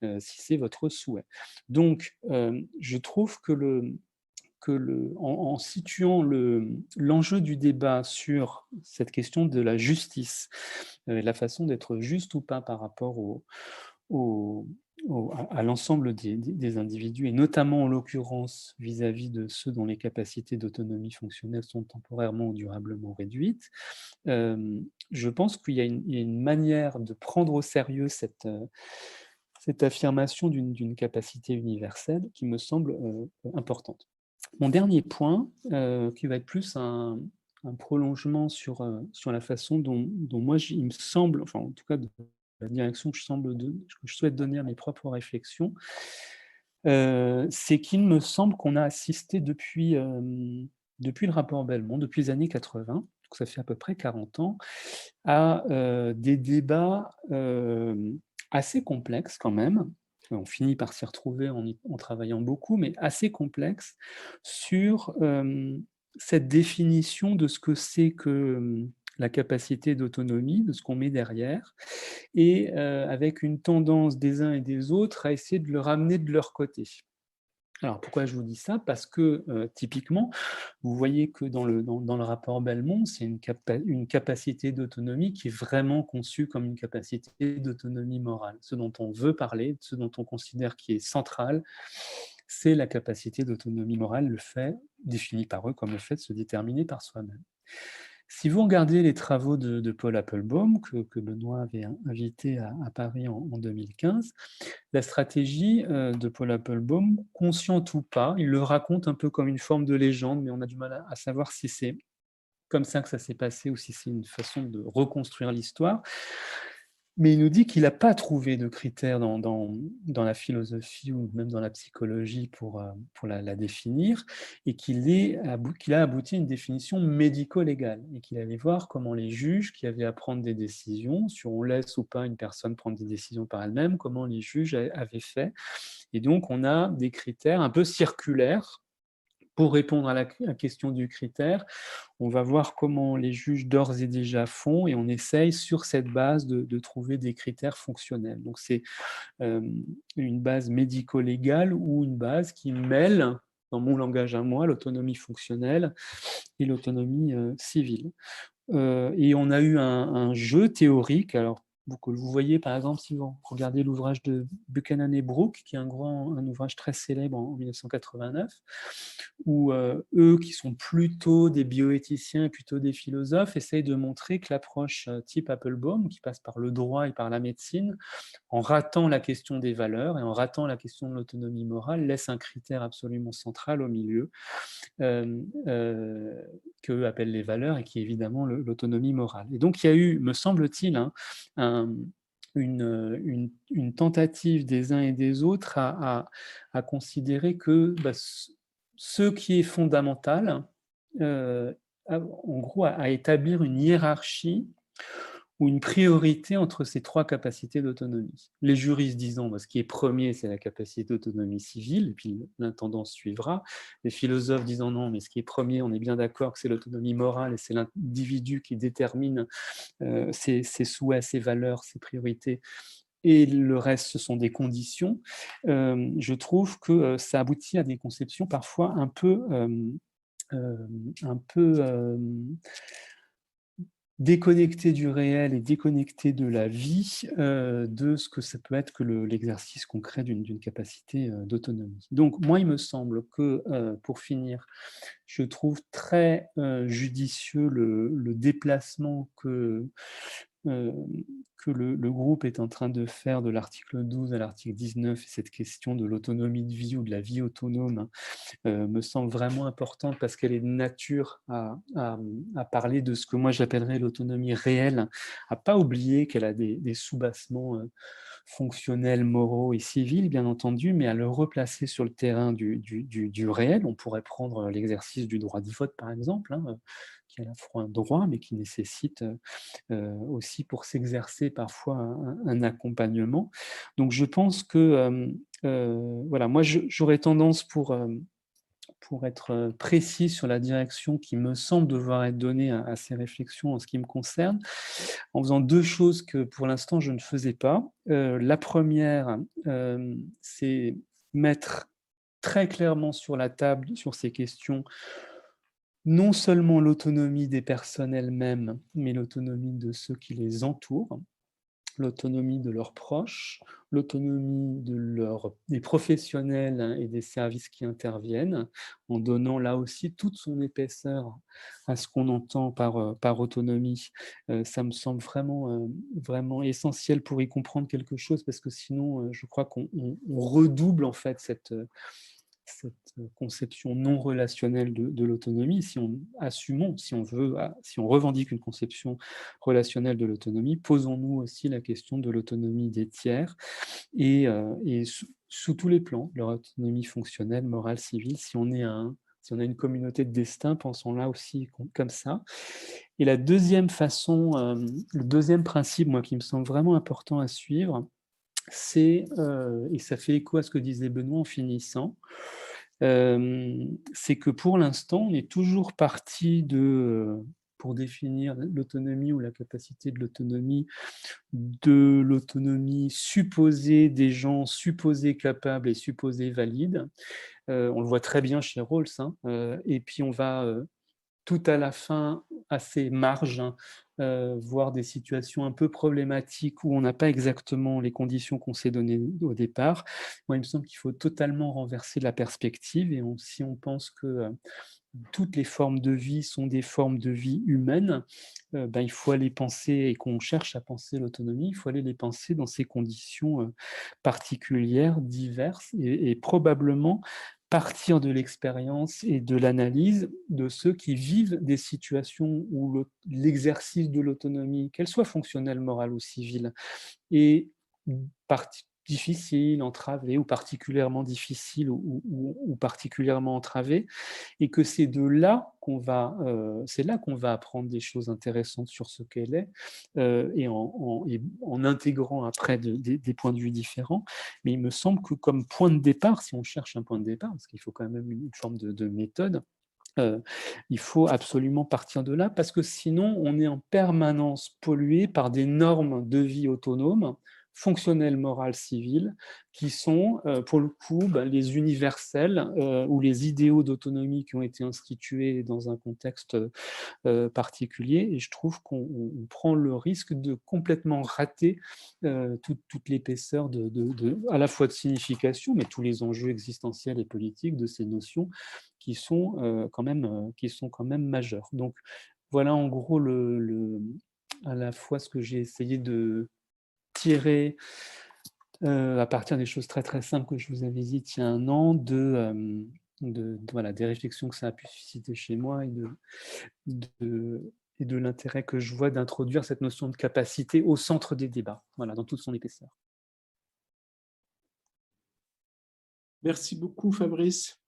si c'est votre souhait. Donc, je trouve en situant l'enjeu du débat sur cette question de la justice, la façon d'être juste ou pas par rapport au, à l'ensemble des individus, et notamment en l'occurrence vis-à-vis de ceux dont les capacités d'autonomie fonctionnelle sont temporairement ou durablement réduites, je pense qu'il y a une manière de prendre au sérieux cette affirmation d'une capacité universelle qui me semble importante. Mon dernier point, qui va être plus un prolongement sur la façon dont moi, il me semble, enfin en tout cas de la direction que je souhaite donner à mes propres réflexions, c'est qu'il me semble qu'on a assisté depuis le rapport Belmont, depuis les années 80, donc ça fait à peu près 40 ans, à des débats assez complexes quand même. On finit par s'y retrouver en travaillant beaucoup, mais assez complexes sur cette définition de ce que c'est que la capacité d'autonomie, de ce qu'on met derrière, et avec une tendance des uns et des autres à essayer de le ramener de leur côté. Alors pourquoi je vous dis ça? Parce que typiquement, vous voyez que dans le rapport Belmont, c'est une capacité d'autonomie qui est vraiment conçue comme une capacité d'autonomie morale. Ce dont on veut parler, ce dont on considère qui est central, c'est la capacité d'autonomie morale, le fait, défini par eux comme le fait de se déterminer par soi-même. Si vous regardez les travaux de Paul Applebaum, que Benoît avait invité à Paris en 2015, la stratégie de Paul Applebaum, consciente ou pas, il le raconte un peu comme une forme de légende, mais on a du mal à savoir si c'est comme ça que ça s'est passé ou si c'est une façon de reconstruire l'histoire. Mais il nous dit qu'il n'a pas trouvé de critères dans la philosophie ou même dans la psychologie pour la définir, et qu'il a abouti à une définition médico-légale, et qu'il allait voir comment les juges qui avaient à prendre des décisions, sur on laisse ou pas une personne prendre des décisions par elle-même, comment les juges avaient fait. Et donc on a des critères un peu circulaires. Pour répondre à la question du critère, on va voir comment les juges d'ores et déjà font, et on essaye sur cette base de trouver des critères fonctionnels. Donc c'est une base médico-légale ou une base qui mêle, dans mon langage à moi, l'autonomie fonctionnelle et l'autonomie civile. Et on a eu un jeu théorique, alors que vous voyez par exemple si vous regardez l'ouvrage de Buchanan et Brooke, qui est un ouvrage très célèbre en 1989, où eux, qui sont plutôt des bioéthiciens et plutôt des philosophes, essayent de montrer que l'approche type Applebaum, qui passe par le droit et par la médecine, en ratant la question des valeurs et en ratant la question de l'autonomie morale, laisse un critère absolument central au milieu, qu'eux appellent les valeurs, et qui est évidemment l'autonomie morale. Et donc il y a eu, me semble-t-il, une tentative des uns et des autres à considérer que ce qui est fondamental, en gros, à établir une hiérarchie ou une priorité entre ces trois capacités d'autonomie. Les juristes disant ce qui est premier, c'est la capacité d'autonomie civile, et puis l'intendant suivra. Les philosophes disant non, mais ce qui est premier, on est bien d'accord que c'est l'autonomie morale, et c'est l'individu qui détermine ses souhaits, ses valeurs, ses priorités, et le reste, ce sont des conditions. Je trouve que ça aboutit à des conceptions parfois un peu déconnecté du réel et déconnecté de la vie, de ce que ça peut être que l'exercice concret d'une capacité d'autonomie. Donc moi, il me semble que, pour finir, je trouve très judicieux le déplacement euh, que le groupe est en train de faire de l'article 12 à l'article 19, et cette question de l'autonomie de vie ou de la vie autonome me semble vraiment importante, parce qu'elle est de nature à parler de ce que moi j'appellerais l'autonomie réelle, à pas oublier qu'elle a des sous-bassements fonctionnels, moraux et civils, bien entendu, mais à le replacer sur le terrain du réel. On pourrait prendre l'exercice du droit de vote, par exemple, qui est à la fois un droit, mais qui nécessite aussi, pour s'exercer, parfois un accompagnement. Donc je pense que, voilà, moi j'aurais tendance, pour être précis sur la direction qui me semble devoir être donnée à ces réflexions en ce qui me concerne, en faisant deux choses que pour l'instant je ne faisais pas. La première, c'est mettre très clairement sur la table, sur ces questions, non seulement l'autonomie des personnes elles-mêmes, mais l'autonomie de ceux qui les entourent, l'autonomie de leurs proches, l'autonomie des professionnels et des services qui interviennent, en donnant là aussi toute son épaisseur à ce qu'on entend par autonomie. Ça me semble vraiment essentiel pour y comprendre quelque chose, parce que sinon, je crois qu'on redouble en fait cette conception non relationnelle de l'autonomie, si on si on revendique une conception relationnelle de l'autonomie, posons-nous aussi la question de l'autonomie des tiers et sous tous les plans, leur autonomie fonctionnelle, morale, civile. Si on a une communauté de destin, pensons-la aussi comme ça. Et la deuxième façon, le deuxième principe, moi, qui me semble vraiment important à suivre, c'est, et ça fait écho à ce que disait Benoît en finissant, c'est que pour l'instant, on est toujours parti pour définir l'autonomie ou la capacité de l'autonomie supposée des gens supposés capables et supposés valides. On le voit très bien chez Rawls, hein, et puis on va tout à la fin, à ces marges, hein, voir des situations un peu problématiques où on n'a pas exactement les conditions qu'on s'est données au départ. Moi, il me semble qu'il faut totalement renverser la perspective et si on pense que toutes les formes de vie sont des formes de vie humaines, ben, il faut aller penser, et qu'on cherche à penser l'autonomie, il faut aller les penser dans ces conditions particulières, diverses, et probablement partir de l'expérience et de l'analyse de ceux qui vivent des situations où l'exercice de l'autonomie, qu'elle soit fonctionnelle, morale ou civile, est difficile, entravé, ou particulièrement difficile, ou particulièrement entravé, et que c'est là qu'on va apprendre des choses intéressantes sur ce qu'elle est, et en intégrant après des points de vue différents. Mais il me semble que comme point de départ, si on cherche un point de départ, parce qu'il faut quand même une forme de méthode, il faut absolument partir de là, parce que sinon on est en permanence pollué par des normes de vie autonomes, fonctionnelles, morales, civiles, qui sont, pour le coup, les universels ou les idéaux d'autonomie qui ont été institués dans un contexte particulier. Et je trouve qu'on prend le risque de complètement rater toute l'épaisseur à la fois de signification, mais tous les enjeux existentiels et politiques de ces notions qui sont quand même majeurs. Donc voilà en gros à la fois ce que j'ai essayé de tirer à partir des choses très très simples que je vous avais dites il y a un an, voilà, des réflexions que ça a pu susciter chez moi et de l'intérêt que je vois d'introduire cette notion de capacité au centre des débats, voilà, dans toute son épaisseur. Merci beaucoup, Fabrice.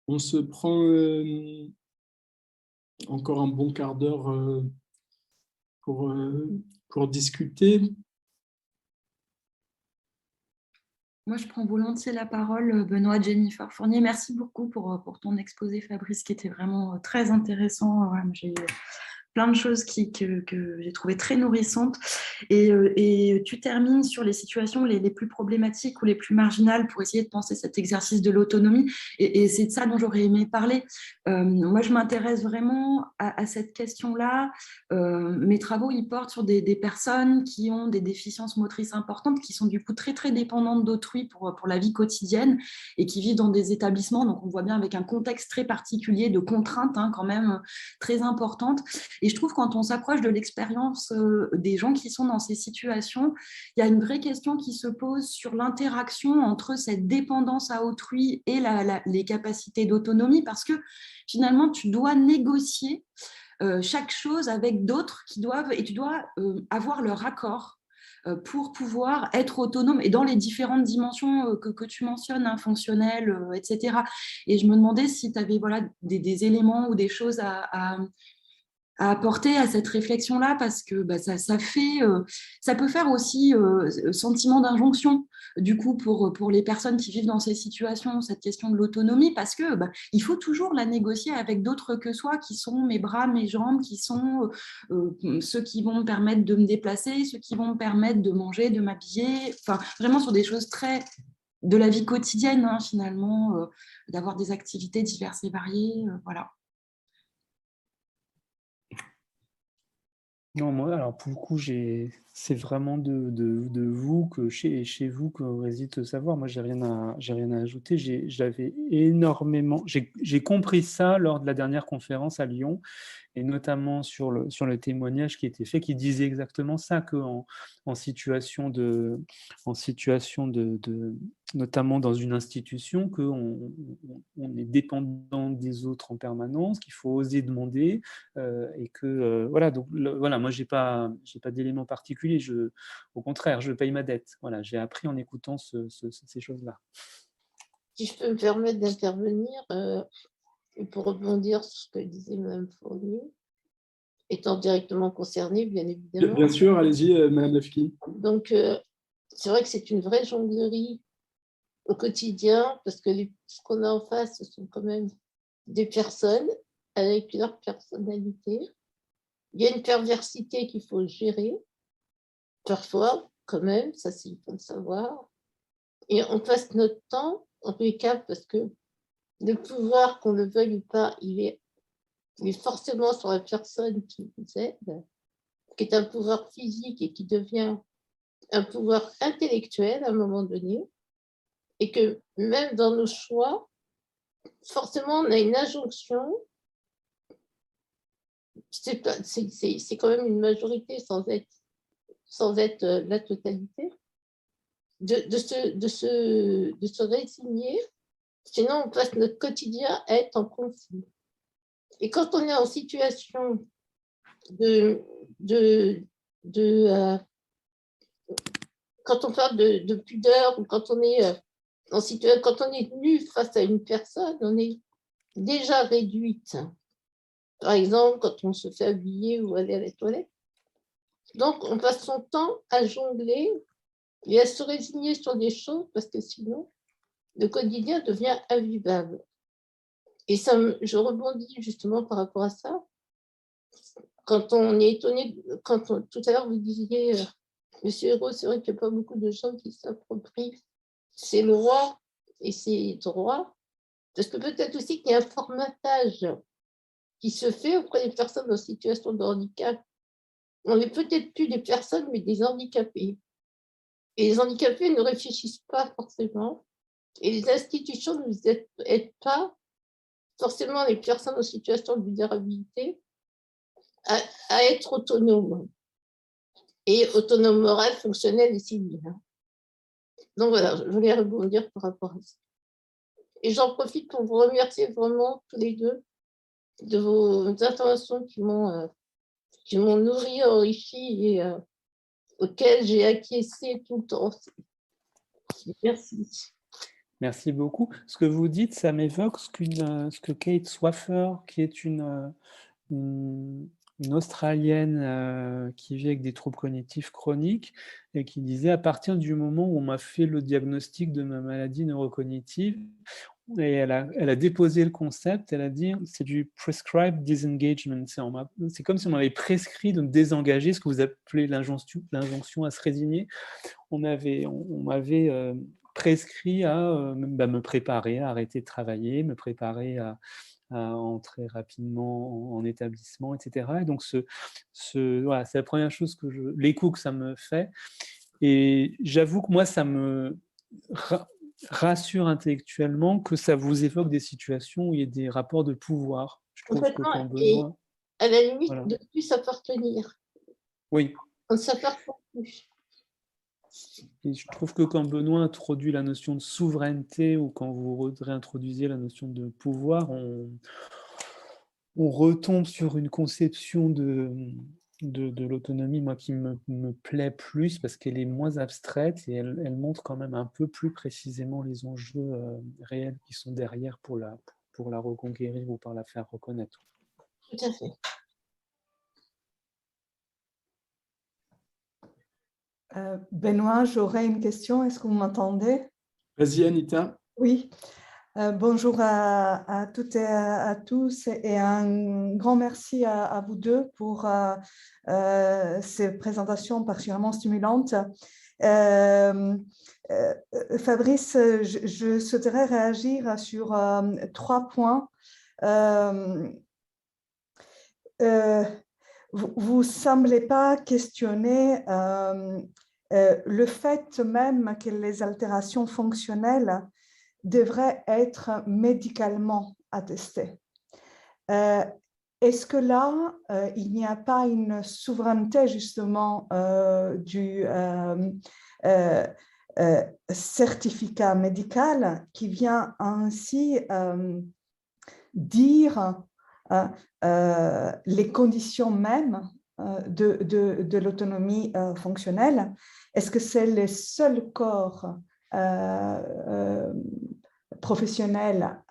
On se prend encore un bon quart d'heure pour discuter. Moi, je prends volontiers la parole, Benoît, Jennifer Fournier. Merci beaucoup pour ton exposé, Fabrice, qui était vraiment très intéressant. J'ai plein de choses que j'ai trouvées très nourrissantes. Et tu termines sur les situations les plus problématiques ou les plus marginales pour essayer de penser cet exercice de l'autonomie. Et c'est de ça dont j'aurais aimé parler. Moi, je m'intéresse vraiment à cette question-là. Mes travaux, ils portent sur des personnes qui ont des déficiences motrices importantes, qui sont du coup très, très dépendantes d'autrui pour la vie quotidienne et qui vivent dans des établissements. Donc, on voit bien avec un contexte très particulier de contraintes quand même très importantes. Et je trouve quand on s'approche de l'expérience des gens qui sont dans ces situations, il y a une vraie question qui se pose sur l'interaction entre cette dépendance à autrui et les capacités d'autonomie, parce que finalement, tu dois négocier chaque chose avec d'autres et tu dois avoir leur accord pour pouvoir être autonome et dans les différentes dimensions que tu mentionnes, fonctionnelles, etc. Et je me demandais si tu avais des éléments ou des choses à apporter à cette réflexion-là, parce que ça peut faire aussi sentiment d'injonction, du coup, pour les personnes qui vivent dans ces situations, cette question de l'autonomie, parce que il faut toujours la négocier avec d'autres que soi, qui sont mes bras, mes jambes, qui sont ceux qui vont me permettre de me déplacer, ceux qui vont me permettre de manger, de m'habiller, enfin, vraiment sur des choses très de la vie quotidienne, finalement, d'avoir des activités diverses et variées, voilà. Non, moi, alors pour le coup, c'est vraiment de vous, chez vous que réside le savoir. Moi, j'ai rien à ajouter. J'ai compris ça lors de la dernière conférence à Lyon, et notamment sur le témoignage qui était fait, qui disait exactement ça, qu'en en situation notamment dans une institution, qu'on est dépendant des autres en permanence, qu'il faut oser demander, et que voilà, donc voilà, moi j'ai pas d'éléments particuliers, au contraire, je paye ma dette. Voilà, j'ai appris en écoutant ces choses-là. Si je peux me permettre d'intervenir, et pour rebondir sur ce que disait Mme Fournier, étant directement concernée, bien évidemment. Bien sûr, allez-y, Mme Lefki. Donc, c'est vrai que c'est une vraie jonglerie au quotidien, parce que ce qu'on a en face, ce sont quand même des personnes avec leur personnalité. Il y a une perversité qu'il faut gérer, parfois, quand même, ça c'est il faut le savoir. Et on passe notre temps, en tous les cas, parce que le pouvoir, qu'on le veuille ou pas, il est forcément sur la personne qui vous aide, qui est un pouvoir physique et qui devient un pouvoir intellectuel à un moment donné, et que même dans nos choix, forcément, on a une injonction, c'est quand même une majorité sans être la totalité, de se résigner, sinon on passe notre quotidien à être en conflit. Et quand on est en situation quand on parle de pudeur, ou quand on est quand on est nu face à une personne, on est déjà réduite. Par exemple, quand on se fait habiller ou aller à la toilette. Donc, on passe son temps à jongler et à se résigner sur des choses, parce que sinon, le quotidien devient invivable. Et ça, je rebondis justement par rapport à ça. Quand on est étonné, tout à l'heure vous disiez, Monsieur Hérault, c'est vrai qu'il n'y a pas beaucoup de gens qui s'approprient ces lois et ces droits, parce que peut-être aussi qu'il y a un formatage qui se fait auprès des personnes en situation de handicap. On n'est peut-être plus des personnes, mais des handicapés. Et les handicapés ne réfléchissent pas forcément, et les institutions ne nous aident pas forcément les personnes en situation de vulnérabilité à être autonomes. Et autonomes morales, fonctionnelles et civiles. Donc voilà, je voulais rebondir par rapport à ça. Et j'en profite pour vous remercier vraiment tous les deux de vos interventions qui m'ont nourri, enrichi et auxquelles j'ai acquiescé tout le temps. Merci. Merci beaucoup. Ce que vous dites, ça m'évoque ce que Kate Swaffer, qui est une Australienne qui vit avec des troubles cognitifs chroniques, et qui disait, à partir du moment où on m'a fait le diagnostic de ma maladie neurocognitive, et elle a déposé le concept, elle a dit, c'est du prescribed disengagement. C'est comme si on m'avait prescrit de me désengager, ce que vous appelez l'injonction à se résigner. On m'avait prescrit à me préparer à arrêter de travailler, me préparer à entrer rapidement en établissement, etc. Et donc, voilà, c'est la première chose l'écho que ça me fait. Et j'avoue que moi, ça me rassure intellectuellement que ça vous évoque des situations où il y a des rapports de pouvoir. Je trouve que quand besoin... Et à la limite, voilà. de ne plus s'appartenir. Oui. On ne s'appartient plus. Et je trouve que quand Benoît introduit la notion de souveraineté, ou quand vous réintroduisiez la notion de pouvoir, on retombe sur une conception de l'autonomie, moi, qui me plaît plus, parce qu'elle est moins abstraite et elle montre quand même un peu plus précisément les enjeux réels qui sont derrière pour la reconquérir ou par la faire reconnaître. Tout à fait. Benoît, j'aurais une question. Est-ce que vous m'entendez? Vas-y, Anita. Oui. Bonjour à toutes et à tous, et un grand merci à vous deux pour ces présentations particulièrement stimulantes. Fabrice, je souhaiterais réagir sur 3 points. Vous ne semblez pas questionner le fait même que les altérations fonctionnelles devraient être médicalement attestées. est-ce que là, il n'y a pas une souveraineté justement du certificat médical qui vient ainsi dire les conditions mêmes de l'autonomie fonctionnelle? Est-ce que c'est le seul corps professionnel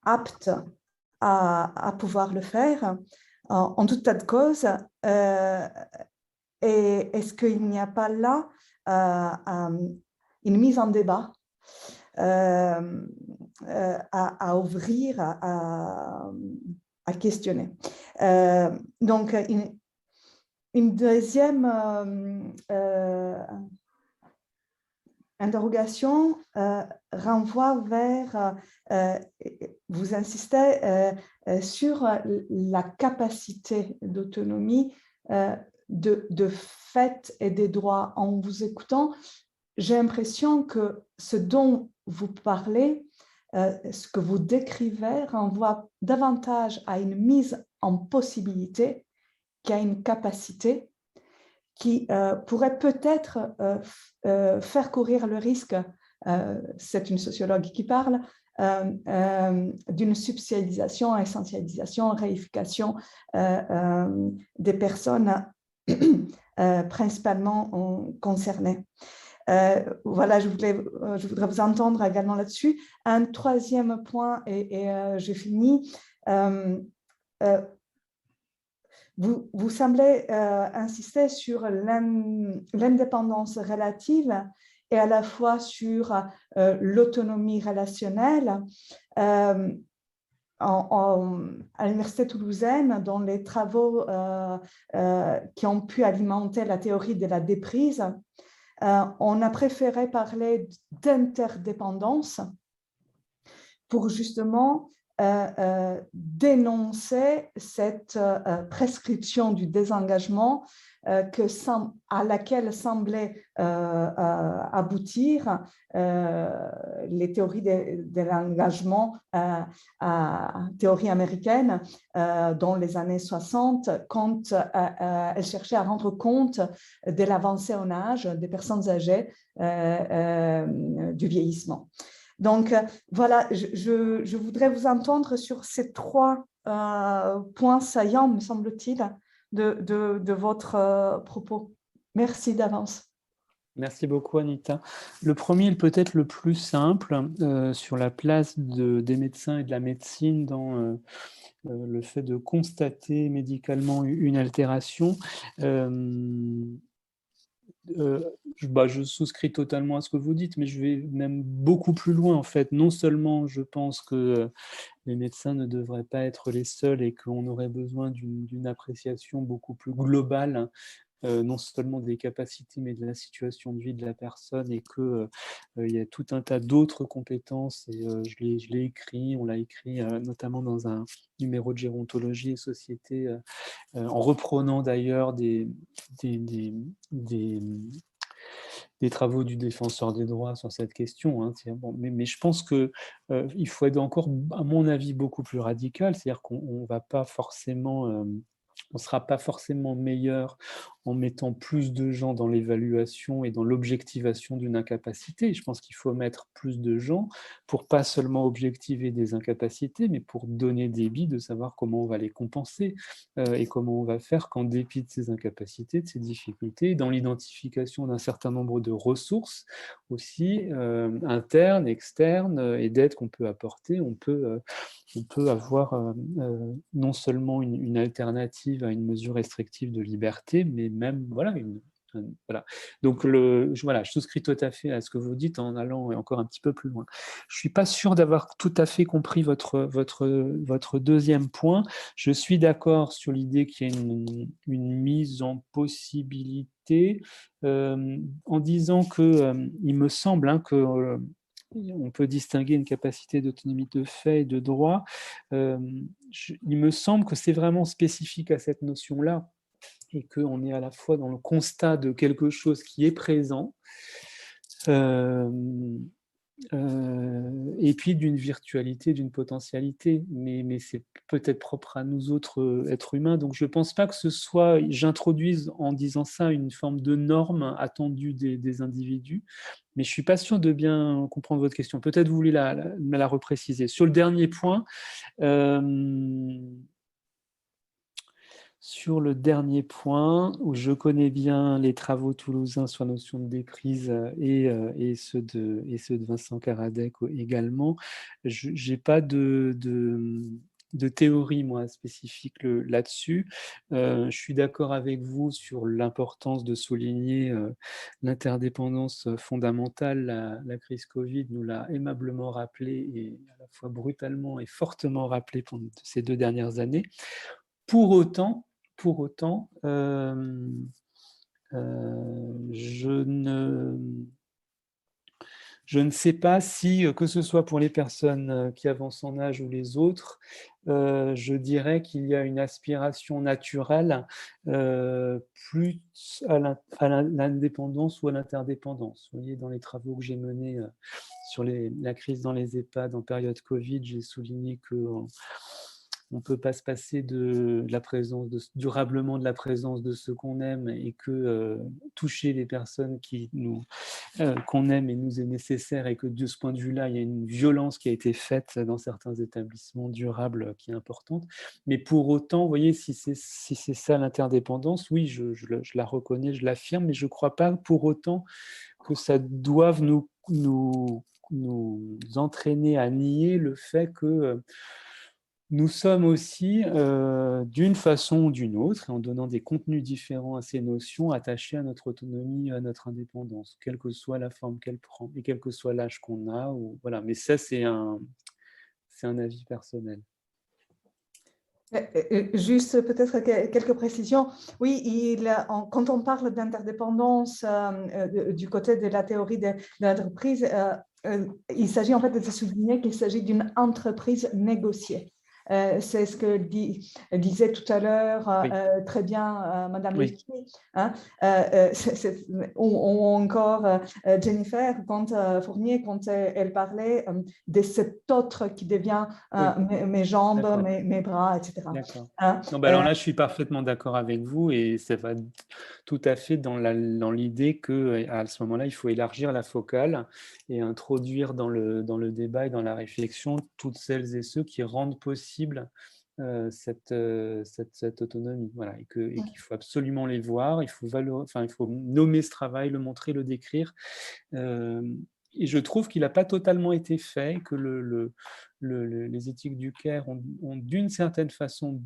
apte à pouvoir le faire en tout tas de causes? Et est-ce qu'il n'y a pas là une mise en débat à ouvrir, à questionner? Donc, une deuxième interrogation renvoie vers, vous insistez sur la capacité d'autonomie de fait et des droits. En vous écoutant, j'ai l'impression que ce dont vous parlez, ce que vous décrivez, renvoie davantage à une mise en possibilité qu'à une capacité qui pourrait peut-être faire courir le risque, c'est une sociologue qui parle, d'une subsidialisation, essentialisation, réification des personnes principalement concernées. Voilà, je voudrais vous entendre également là-dessus. Un troisième point, et j'ai fini. Vous semblez insister sur l'indépendance relative et à la fois sur l'autonomie relationnelle. À l'Université toulousaine, dans les travaux qui ont pu alimenter la théorie de la déprise, on a préféré parler d'interdépendance pour justement dénoncer cette prescription du désengagement à laquelle semblaient aboutir les théories de l'engagement, théorie américaine dans les années 60, quand elle cherchait à rendre compte de l'avancée en âge des personnes âgées du vieillissement. Donc, voilà, je voudrais vous entendre sur ces trois points saillants, me semble-t-il, de votre propos. Merci d'avance. Merci beaucoup, Anita. Le premier, peut-être le plus simple, sur la place des médecins et de la médecine dans le fait de constater médicalement une altération. Je souscris totalement à ce que vous dites, mais je vais même beaucoup plus loin, en fait. Non seulement je pense que les médecins ne devraient pas être les seuls et qu'on aurait besoin d'une appréciation beaucoup plus globale, non seulement des capacités, mais de la situation de vie de la personne, et qu'il y a tout un tas d'autres compétences, et je l'ai écrit, on l'a écrit notamment dans un numéro de Gérontologie et Société, en reprenant d'ailleurs des travaux du défenseur des droits sur cette question. Hein. Bon, mais je pense qu'il faut être encore, à mon avis, beaucoup plus radical, c'est-à-dire qu'on va pas forcément... on ne sera pas forcément meilleur en mettant plus de gens dans l'évaluation et dans l'objectivation d'une incapacité. Je pense qu'il faut mettre plus de gens pour pas seulement objectiver des incapacités, mais pour donner des billes de savoir comment on va les compenser et comment on va faire qu'en dépit de ces incapacités, de ces difficultés, dans l'identification d'un certain nombre de ressources aussi internes, externes et d'aides qu'on peut apporter, on peut avoir non seulement une alternative à une mesure restrictive de liberté, mais même voilà, voilà. Donc voilà, je souscris tout à fait à ce que vous dites en allant encore un petit peu plus loin. Je ne suis pas sûr d'avoir tout à fait compris votre deuxième point. Je suis d'accord sur l'idée qu'il y a une mise en possibilité en disant que il me semble que on peut distinguer une capacité d'autonomie de fait et de droit. Il me semble que c'est vraiment spécifique à cette notion-là et qu'on est à la fois dans le constat de quelque chose qui est présent et puis d'une virtualité, d'une potentialité, mais c'est peut-être propre à nous autres êtres humains. Donc je ne pense pas que ce soit, j'introduise en disant ça une forme de norme attendue des individus, mais je ne suis pas sûr de bien comprendre votre question. Peut-être vous voulez la repréciser. Sur le dernier point, où je connais bien les travaux toulousains sur la notion de déprise et ceux de Vincent Karadec également, je n'ai pas de théorie moi, spécifique là-dessus. Je suis d'accord avec vous sur l'importance de souligner l'interdépendance fondamentale. La crise Covid nous l'a aimablement rappelé, et à la fois brutalement et fortement rappelé pendant ces 2 dernières années. Pour autant, je ne sais pas si, que ce soit pour les personnes qui avancent en âge ou les autres, je dirais qu'il y a une aspiration naturelle plus à l'indépendance ou à l'interdépendance. Vous voyez, dans les travaux que j'ai menés sur la crise dans les EHPAD en période Covid, j'ai souligné que on ne peut pas se passer durablement de la présence de ceux qu'on aime, et que toucher les personnes qu'on aime et nous est nécessaire, et que de ce point de vue-là, il y a une violence qui a été faite dans certains établissements durables qui est importante. Mais pour autant, vous voyez, si c'est ça l'interdépendance, oui, je la reconnais, je l'affirme, mais je ne crois pas pour autant que ça doive nous entraîner à nier le fait que nous sommes aussi, d'une façon ou d'une autre, et en donnant des contenus différents à ces notions, attachés à notre autonomie, à notre indépendance, quelle que soit la forme qu'elle prend, et quel que soit l'âge qu'on a. Voilà. Mais ça, c'est un avis personnel. Juste peut-être quelques précisions. Oui, quand on parle d'interdépendance du côté de la théorie de l'entreprise, il s'agit en fait de souligner qu'il s'agit d'une entreprise négociée. C'est ce que disait tout à l'heure très bien Madame Lefki, hein, ou encore Jennifer Fournier, quand elle parlait de cet autre qui devient mes jambes, mes bras, etc. Hein, alors là, je suis parfaitement d'accord avec vous, et ça va tout à fait dans l'idée qu'à ce moment-là, il faut élargir la focale et introduire dans le débat et dans la réflexion toutes celles et ceux qui rendent possible cette autonomie. Voilà, et qu'il faut absolument les voir, il faut nommer ce travail, le montrer, le décrire. Et je trouve qu'il n'a pas totalement été fait, que les éthiques du Caire ont d'une certaine façon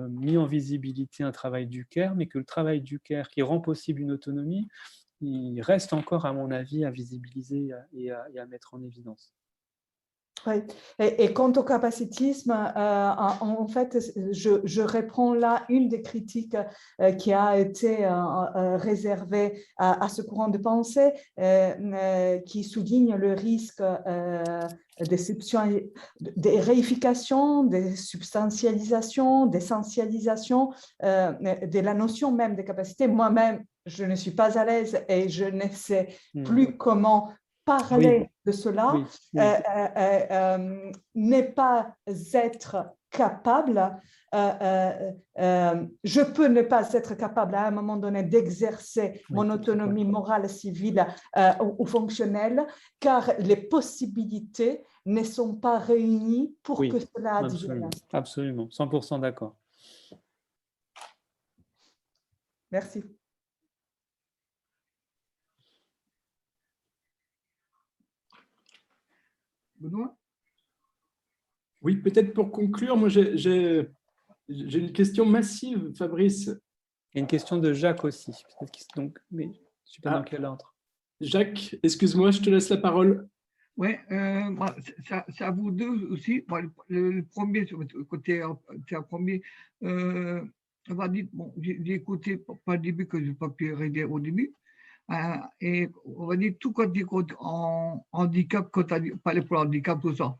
mis en visibilité un travail du Caire, mais que le travail du Caire qui rend possible une autonomie, il reste encore, à mon avis, à visibiliser et à mettre en évidence. Oui. Et quant au capacitisme, en fait, je reprends là une des critiques qui a été réservée à ce courant de pensée, qui souligne le risque des réifications, des substantialisations, d'essentialisation de la notion même des capacités. Moi-même, je ne suis pas à l'aise et je ne sais plus comment parler de cela, n'est pas être capable. Je peux ne pas être capable à un moment donné d'exercer mon autonomie morale, civile ou fonctionnelle, car les possibilités ne sont pas réunies pour que cela advienne. Absolument, 100% d'accord. Merci. Benoît ? Oui, peut-être pour conclure, moi j'ai une question massive, Fabrice. Il y a une question de Jacques aussi, donc, mais je ne sais pas dans quel ordre. Jacques, excuse-moi, je te laisse la parole. Oui, c'est à vous deux aussi. Le premier, sur votre côté, c'est un premier. On va dire, bon, j'ai écouté pas le début, que je n'ai pas pu aider au début. Et on va dire tout quand tu en handicap, quand tu as parlé pour le handicap, tout ça.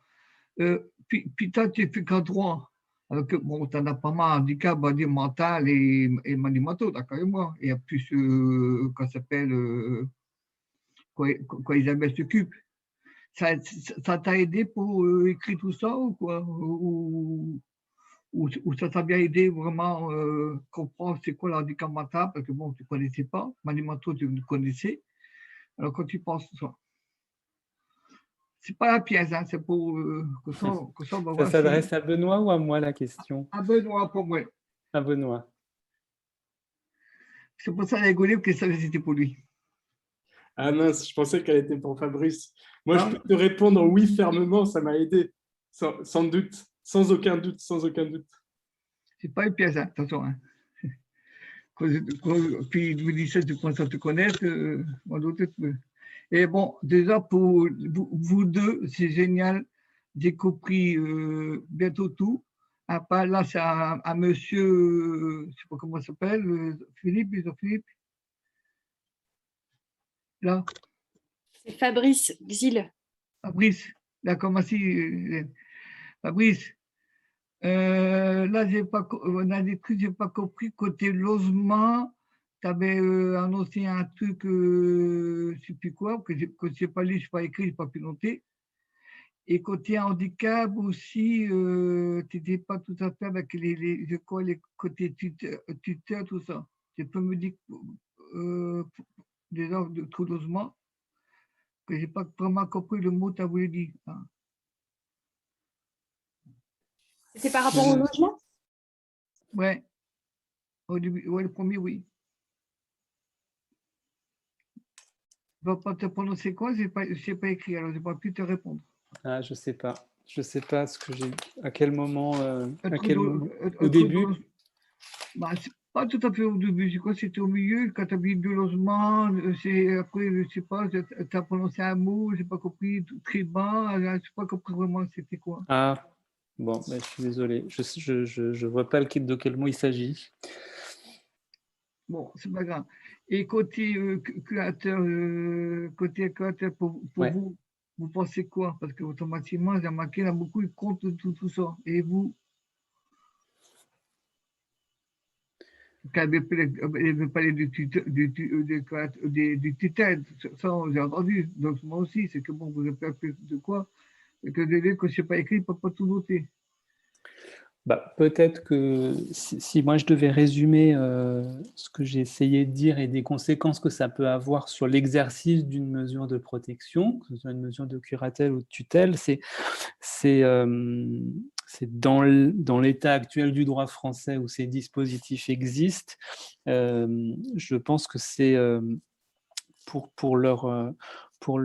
Puis toi, tu fais qu'un droit. Alors que bon, tu en as pas mal handicap, on va dire mental et manimentaux, d'accord avec moi. Et en plus, quand ça s'appelle, quand Isabelle s'occupe. Ça t'a aidé pour écrire tout ça ou quoi? Ou ça t'a bien aidé vraiment comprendre c'est quoi l'handicap mental? Parce que bon, tu ne connaissais pas. Manimanto, tu le connaissais. Alors, quand tu penses ça, c'est pas la pièce, hein, c'est pour que ça on va Ça voir s'adresse à Benoît ou à moi, la question? à Benoît pour moi. À Benoît. C'est pour ça que j'ai rigolé, parce que ça c'était pour lui. Ah mince, je pensais qu'elle était pour Fabrice. Moi, je Non, peux te répondre oui fermement, ça m'a aidé. Sans doute, sans aucun doute, sans aucun doute. c'est pas une pièce, hein, attention. Hein. Puis 2017, tu commences à te connaître, moi d'autres. Et bon, déjà pour vous deux, c'est génial. J'ai compris bientôt tout. À part là, c'est à monsieur, je ne sais pas comment il s'appelle, Philippe, Philippe. Là, C'est Fabrice Xil. Fabrice. Là, comment si Fabrice. Là, on a des trucs, j'ai pas compris. Côté logement, tu avais annoncé un truc, je ne sais plus quoi, que je n'ai pas lu, je n'ai pas écrit, je n'ai pas pu noter. Et côté handicap aussi, tu n'étais pas tout à fait avec les côtés tuteur, tout ça. Tu peux me dire des offres de tout logement que je n'ai pas vraiment compris le mot que tu as voulu dire. Hein. C'est par rapport au logement? Ouais. Au début, ouais, le premier, oui. Je ne vais pas te prononcer quoi, je n'ai pas écrit, alors je n'ai pas pu te répondre. Ah, je sais pas. Je sais pas ce que j'ai. À quel moment, Un au début. Bah, c'est pas tout à fait au début, je crois que c'était au milieu, quand tu as vu deux logements, c'est après, je sais pas, tu as prononcé un mot, j'ai pas compris, très bas, je n'ai pas compris vraiment c'était quoi. Ah, bon, ben, je suis désolé. Je vois pas de quel mot il s'agit. Bon, c'est pas grave. Et côté créateur, pour Ouais. vous pensez quoi? Parce que automatiquement, j'ai remarqué, il y en a beaucoup, ils comptent tout ça. Et vous? Quand elle veut parler du tuteur, ça j'ai entendu. Donc moi aussi, c'est que bon, vous avez fait de quoi? Que des livres que je n'ai pas écrit, ne peut pas tout noter. Bah, peut-être que si moi je devais résumer ce que j'ai essayé de dire et des conséquences que ça peut avoir sur l'exercice d'une mesure de protection, que ce soit une mesure de curatelle ou de tutelle, c'est dans l'état actuel du droit français où ces dispositifs existent. Je pense que c'est pour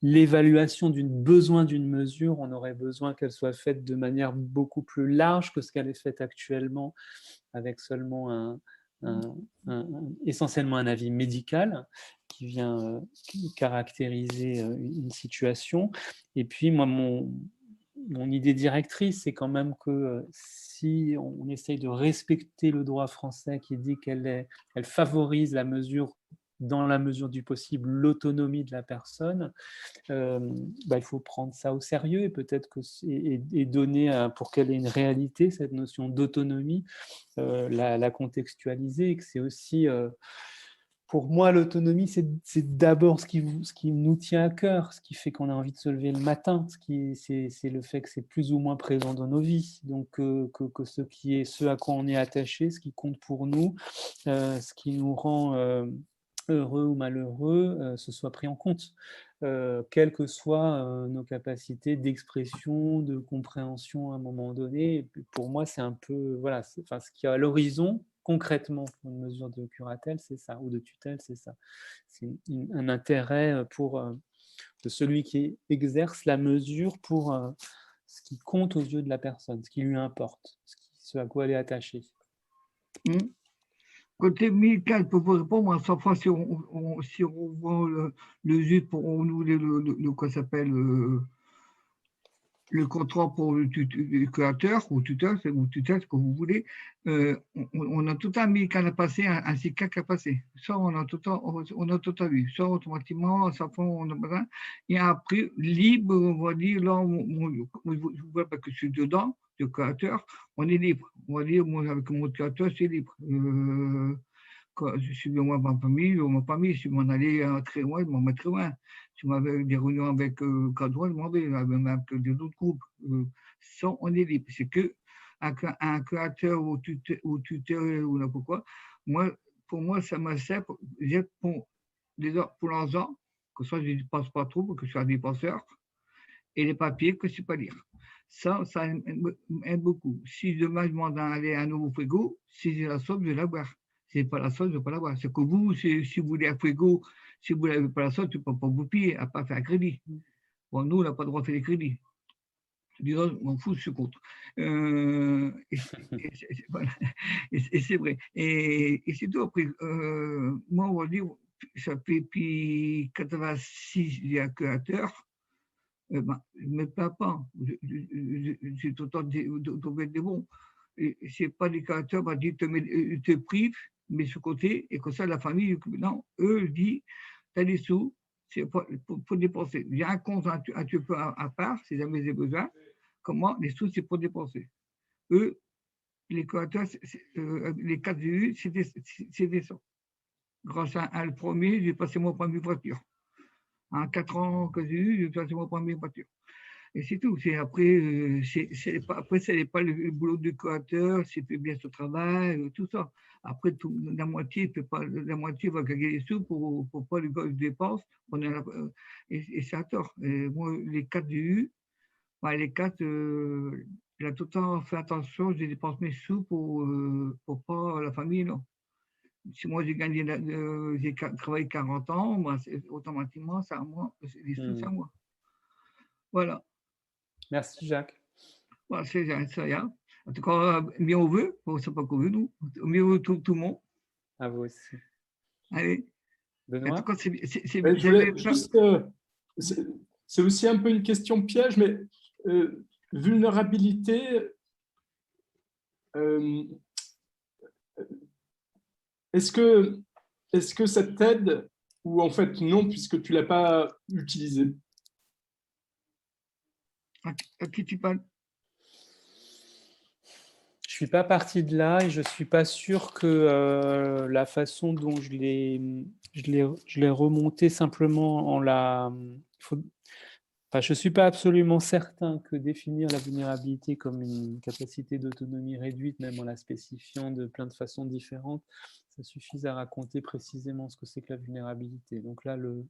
l'évaluation d'une besoin d'une mesure, on aurait besoin qu'elle soit faite de manière beaucoup plus large que ce qu'elle est faite actuellement, avec seulement essentiellement un avis médical qui vient caractériser une situation. Et puis, moi, mon idée directrice, c'est quand même que si on essaye de respecter le droit français qui dit qu'elle favorise la mesure, dans la mesure du possible, l'autonomie de la personne, il faut prendre ça au sérieux et peut-être et donner, pour qu'elle ait une réalité, cette notion d'autonomie, la contextualiser, et que c'est aussi... pour moi, l'autonomie, c'est d'abord ce qui nous tient à cœur, ce qui fait qu'on a envie de se lever le matin, c'est le fait que c'est plus ou moins présent dans nos vies. Donc, que ce à quoi on est attaché, ce qui compte pour nous, ce qui nous rend heureux ou malheureux, ce soit pris en compte, quelles que soient nos capacités d'expression, de compréhension à un moment donné. Et pour moi, c'est un peu, voilà, ce qui est à l'horizon, concrètement, pour une mesure de curatelle, c'est ça, ou de tutelle, c'est ça. C'est un intérêt de celui qui exerce la mesure pour ce qui compte aux yeux de la personne, ce qui lui importe, ce à quoi elle est attachée. Côté médical, pour vous répondre, à chaque fois, si on voit le juge pour renouveler le quoi s'appelle le contrat pour le créateur ou tuteur, ou tuteur, ce que vous voulez, on a tout un médical à passer, un CICAC à passer. Ça, on a tout à vu. Ça, automatiquement, ça fait, on a besoin. Et après, libre, on va dire, là, je vois pas que je suis dedans, le créateur, on est libre. On va dire, moi, avec mon créateur, c'est libre. quand je suis moi ma famille, si je m'en allais très loin, je m'en mets très loin. Si j'avais des réunions avec Cadroit, je m'en vais, même avec des autres groupes. Ça, on est libre. C'est que un créateur ou tuteur ou n'importe quoi. Moi, pour moi, ça me sert pour l'argent, que ça, je ne dépense pas trop, parce que je suis un dépenseur, et les papiers que je ne sais pas lire. Ça m'aide beaucoup. Si demain, je demande d'aller à un nouveau frigo, si j'ai la somme, je vais l'avoir. Si je n'ai pas la somme, je ne vais pas l'avoir. C'est que vous, si vous voulez un frigo, si vous n'avez pas la somme, tu ne peux pas vous payer, à pas faire un crédit. Bon, nous, on n'a pas le droit de faire des crédits. Disons, je m'en fous, je suis contre. Voilà. Et c'est vrai. Et c'est tout. Après, moi, on va dire, ça fait depuis 86, il y a créateur. Je ne me plains pas. J'ai tout le temps de mettre des bons. Et c'est pas des créateurs, te privent, mais ce côté, et comme ça, la famille, non, eux, disent, tu as des sous, c'est pour dépenser. Il y a un compte un petit peu à part, si jamais j'ai besoin. Comment les sous, c'est pour dépenser. Eux, les créateurs, les 4 EU, c'est des sous. Grâce à le premier, j'ai passé mon premier voiture. En 4 ans que j'ai eu, j'ai passé mon premier voiture. Et c'est tout. Après, ce n'est pas le boulot du créateur, s'il fait bien son travail, tout ça. Après, la moitié va gagner les sous pour pas les gosses dépensent. Et c'est à tort. Et moi, les 4 EU, les 4, il a tout le temps fait attention, je dépense mes sous pour pas la famille, non. Si moi j'ai travaillé 40 ans, automatiquement, c'est à moi, les sous, c'est à moi. Voilà. Merci Jacques. Voilà, c'est ça. En tout cas, bien au vœu, c'est pas qu'on veut, nous. Mieux au tout le monde. À vous aussi. Allez. Benoît. En tout cas, je voulais juste, c'est aussi un peu une question piège, mais vulnérabilité, est-ce que ça t'aide ou en fait non, puisque tu ne l'as pas utilisé? À qui tu parles? Je ne suis pas parti de là et je ne suis pas sûr que la façon dont je l'ai remonté simplement en la... Enfin, je ne suis pas absolument certain que définir la vulnérabilité comme une capacité d'autonomie réduite, même en la spécifiant de plein de façons différentes, ça suffise à raconter précisément ce que c'est que la vulnérabilité. Donc là, le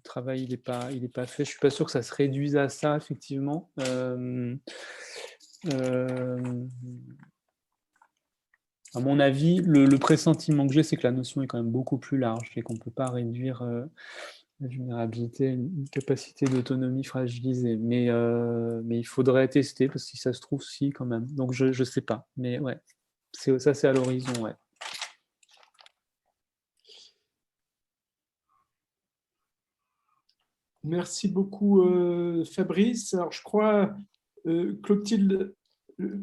travail, il n'est pas fait. Je ne suis pas sûr que ça se réduise à ça, effectivement. À mon avis, le pressentiment que j'ai, c'est que la notion est quand même beaucoup plus large et qu'on ne peut pas réduire la vulnérabilité à une capacité d'autonomie fragilisée. Mais il faudrait tester, parce que si ça se trouve, si, quand même. Donc, je ne sais pas. Mais ouais, ça, c'est à l'horizon, ouais. Merci beaucoup, Fabrice. Alors, je crois, Clotilde, tu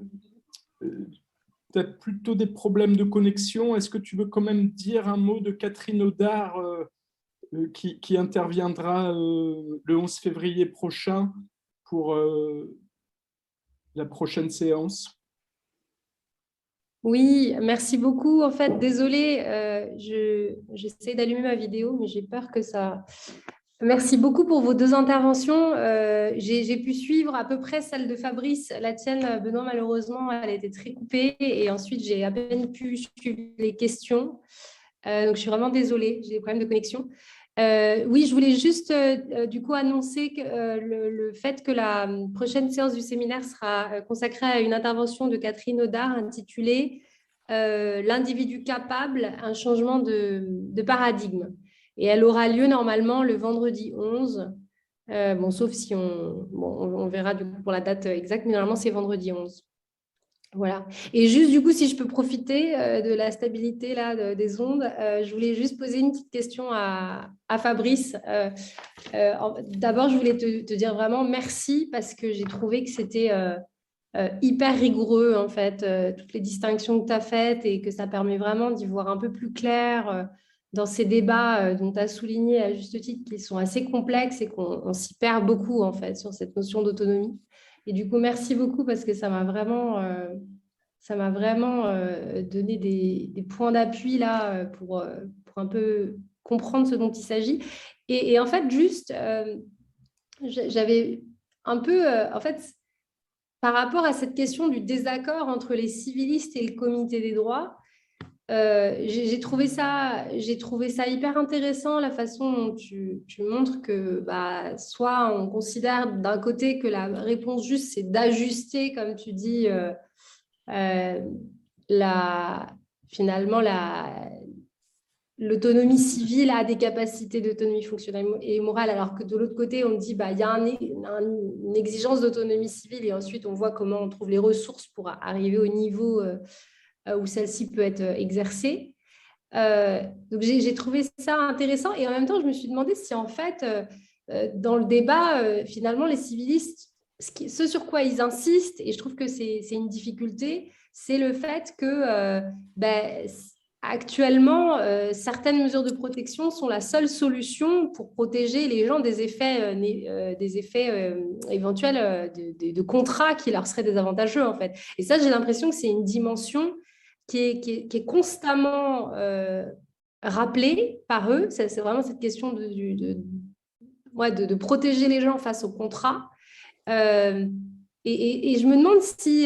as plutôt des problèmes de connexion. Est-ce que tu veux quand même dire un mot de Catherine Audard qui interviendra le 11 février prochain pour la prochaine séance? Oui, merci beaucoup. En fait, désolée, j'essaie d'allumer ma vidéo, mais j'ai peur que ça... Merci beaucoup pour vos 2 interventions. J'ai pu suivre à peu près celle de Fabrice. La tienne, Benoît, malheureusement, elle était très coupée. Et ensuite, j'ai à peine pu suivre les questions. Donc, je suis vraiment désolée, j'ai des problèmes de connexion. Oui, je voulais juste du coup annoncer que, le fait que la prochaine séance du séminaire sera consacrée à une intervention de Catherine Audard intitulée L'individu capable, un changement de paradigme. Et elle aura lieu normalement le vendredi 11. Bon, sauf si on verra du coup pour la date exacte, mais normalement c'est vendredi 11. Voilà. Et juste du coup, si je peux profiter de la stabilité là, des ondes, je voulais juste poser une petite question à Fabrice. D'abord, je voulais te dire vraiment merci parce que j'ai trouvé que c'était hyper rigoureux en fait, toutes les distinctions que tu as faites et que ça permet vraiment d'y voir un peu plus clair dans ces débats dont tu as souligné à juste titre qu'ils sont assez complexes et qu'on s'y perd beaucoup en fait sur cette notion d'autonomie. Et du coup, merci beaucoup parce que ça m'a vraiment Ça m'a vraiment donné des points d'appui là pour un peu comprendre ce dont il s'agit. Et en fait, juste, j'avais un peu, en fait, par rapport à cette question du désaccord entre les civilistes et le comité des droits, j'ai trouvé ça hyper intéressant, la façon dont tu montres que soit on considère d'un côté que la réponse juste, c'est d'ajuster, comme tu dis, finalement, l'autonomie civile a des capacités d'autonomie fonctionnelle et morale, alors que de l'autre côté, on dit il y a une exigence d'autonomie civile et ensuite on voit comment on trouve les ressources pour arriver au niveau où celle-ci peut être exercée. Donc j'ai trouvé ça intéressant et en même temps, je me suis demandé si en fait, dans le débat, finalement, les civilistes, ce sur quoi ils insistent, et je trouve que c'est une difficulté, c'est le fait que actuellement, certaines mesures de protection sont la seule solution pour protéger les gens des effets éventuels de contrats qui leur seraient désavantageux, en fait. Et ça, j'ai l'impression que c'est une dimension qui est constamment rappelée par eux. C'est vraiment cette question de protéger les gens face au contrat. Et je me demande si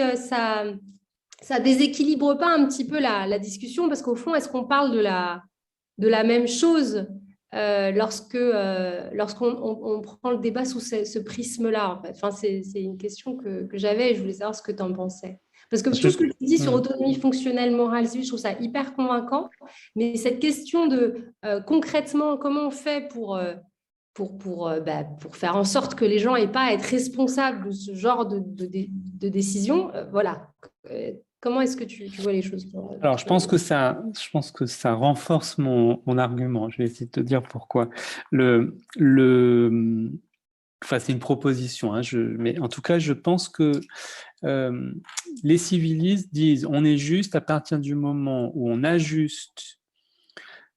ça déséquilibre pas un petit peu la discussion, parce qu'au fond, est-ce qu'on parle de la même chose lorsqu'on prend le débat sous ce prisme-là, en fait. Enfin, c'est une question que j'avais et je voulais savoir ce que tu en pensais. Parce que tout ce que tu dis sur autonomie fonctionnelle, morale, civile, je trouve ça hyper convaincant, mais cette question de concrètement, comment on fait pour faire en sorte que les gens n'aient pas à être responsables de ce genre de décision, voilà. Comment est-ce que tu vois les choses? Alors, je pense que ça renforce mon argument. Je vais essayer de te dire pourquoi. Enfin, c'est une proposition, hein, mais en tout cas, je pense que les civilistes disent on est juste à partir du moment où on ajuste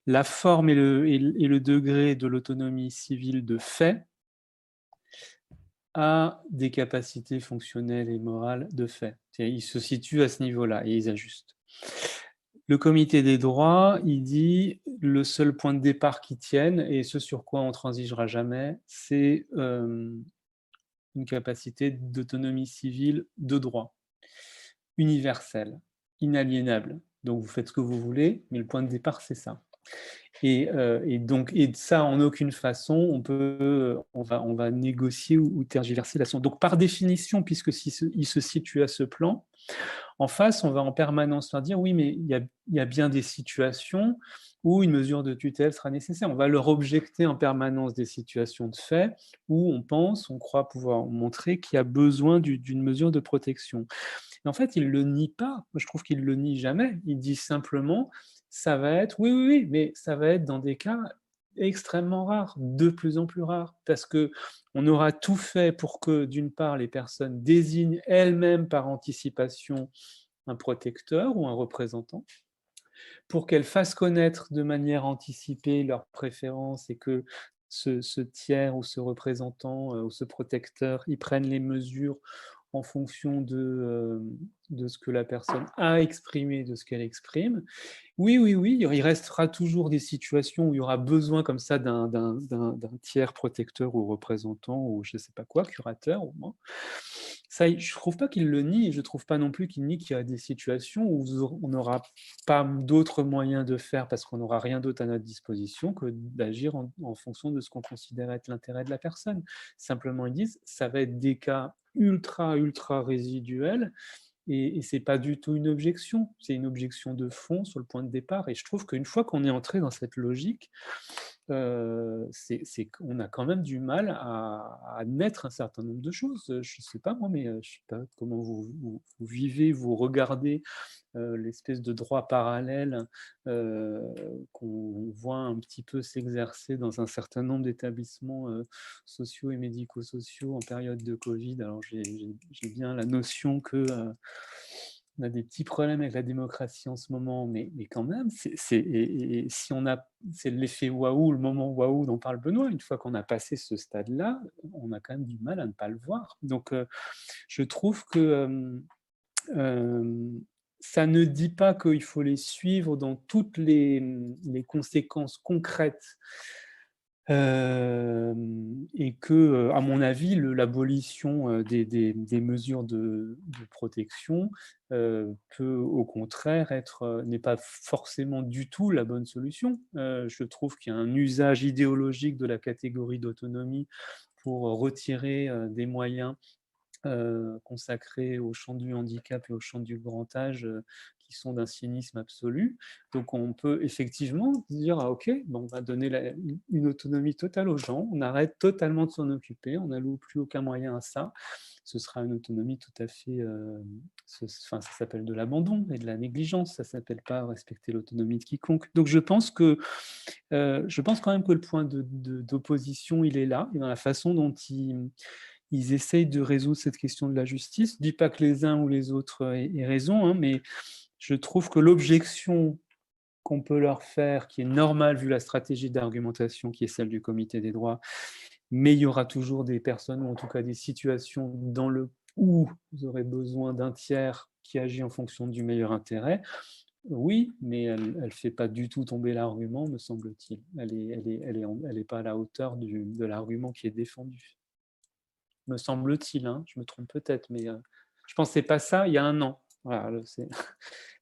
la forme et le degré de l'autonomie civile de fait à des capacités fonctionnelles et morales de fait. Ils se situent à ce niveau-là et ils ajustent. Le comité des droits, il dit le seul point de départ qui tienne, et ce sur quoi on ne transigera jamais, c'est une capacité d'autonomie civile de droit, universelle, inaliénable. Donc vous faites ce que vous voulez, mais le point de départ, c'est ça. Et ça, en aucune façon, on va négocier ou tergiverser la Donc, par définition, puisque il se situe à ce plan, en face, on va en permanence leur dire oui, mais il y a bien des situations où une mesure de tutelle sera nécessaire. On va leur objecter en permanence des situations de fait où on croit pouvoir montrer qu'il y a besoin d'une mesure de protection. Mais en fait, il ne le nie pas. Moi, je trouve qu'il ne le nie jamais. Il dit simplement, ça va être, oui, mais ça va être dans des cas extrêmement rares, de plus en plus rares, parce qu'on aura tout fait pour que, d'une part, les personnes désignent elles-mêmes par anticipation un protecteur ou un représentant, pour qu'elles fassent connaître de manière anticipée leurs préférences et que ce tiers ou ce représentant ou ce protecteur, ils prennent les mesures en fonction de ce que la personne a exprimé, de ce qu'elle exprime. Oui, il restera toujours des situations où il y aura besoin comme ça d'un tiers protecteur ou représentant ou je ne sais pas quoi, curateur au moins. Ça, je ne trouve pas qu'il le nie, et je ne trouve pas non plus qu'il nie qu'il y a des situations où on n'aura pas d'autres moyens de faire parce qu'on n'aura rien d'autre à notre disposition que d'agir en fonction de ce qu'on considère être l'intérêt de la personne. Simplement, ils disent, ça va être des cas ultra résiduels, et ce n'est pas du tout une objection, c'est une objection de fond sur le point de départ. Et je trouve qu'une fois qu'on est entré dans cette logique, on a quand même du mal à admettre un certain nombre de choses. Je ne sais pas moi, mais je ne sais pas comment vous vivez, vous regardez l'espèce de droit parallèle qu'on voit un petit peu s'exercer dans un certain nombre d'établissements sociaux et médico-sociaux en période de Covid. Alors j'ai bien la notion que on a des petits problèmes avec la démocratie en ce moment, mais quand même, c'est l'effet waouh, le moment waouh dont parle Benoît. Une fois qu'on a passé ce stade-là, on a quand même du mal à ne pas le voir. Donc, je trouve que ça ne dit pas qu'il faut les suivre dans toutes les conséquences concrètes et que, à mon avis, l'abolition des mesures de protection peut au contraire n'est pas forcément du tout la bonne solution. Je trouve qu'il y a un usage idéologique de la catégorie d'autonomie pour retirer des moyens consacrés au champ du handicap et au champ du grand âge qui sont d'un cynisme absolu. Donc on peut effectivement dire ah, ok, bon, on va donner une autonomie totale aux gens, on arrête totalement de s'en occuper, on n'alloue plus aucun moyen à ça. Ce sera une autonomie tout à fait, ça s'appelle de l'abandon et de la négligence, ça ne s'appelle pas respecter l'autonomie de quiconque. Donc je pense quand même que le point d'opposition, il est là, et dans la façon dont ils essayent de résoudre cette question de la justice. Je ne dis pas que les uns ou les autres aient raison, hein, mais je trouve que l'objection qu'on peut leur faire, qui est normale vu la stratégie d'argumentation qui est celle du Comité des droits, mais il y aura toujours des personnes, ou en tout cas des situations où vous aurez besoin d'un tiers qui agit en fonction du meilleur intérêt. Oui, mais elle ne fait pas du tout tomber l'argument, me semble-t-il. Elle n'est pas à la hauteur de l'argument qui est défendu. Me semble-t-il, hein, je me trompe peut-être, mais je ne pensais pas ça il y a un an. Voilà,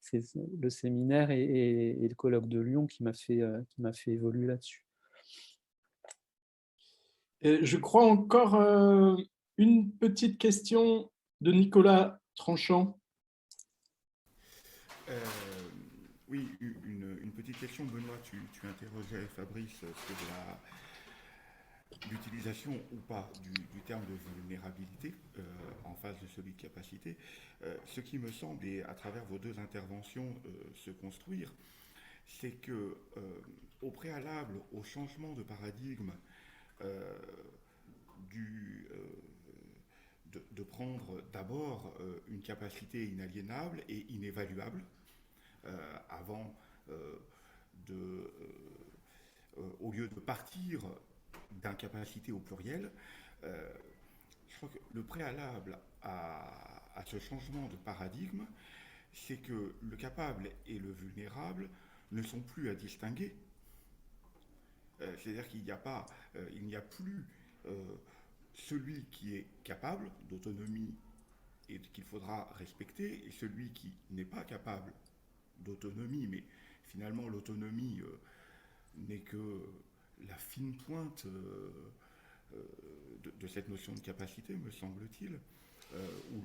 c'est le séminaire et le colloque de Lyon qui m'a fait évoluer là-dessus. Je crois encore une petite question de Nicolas Tranchant. Oui, une petite question, Benoît. Tu interrogeais Fabrice sur l'utilisation ou pas du terme de vulnérabilité en face de celui de capacité. Ce qui me semble, et à travers vos deux interventions, se construire, c'est que au préalable au changement de paradigme de prendre d'abord une capacité inaliénable et inévaluable avant au lieu de partir d'incapacité au pluriel, je crois que le préalable à ce changement de paradigme, c'est que le capable et le vulnérable ne sont plus à distinguer. C'est-à-dire qu'il n'y a plus celui qui est capable d'autonomie et qu'il faudra respecter, et celui qui n'est pas capable d'autonomie, mais finalement l'autonomie n'est que la fine pointe de cette notion de capacité, me semble-t-il, ou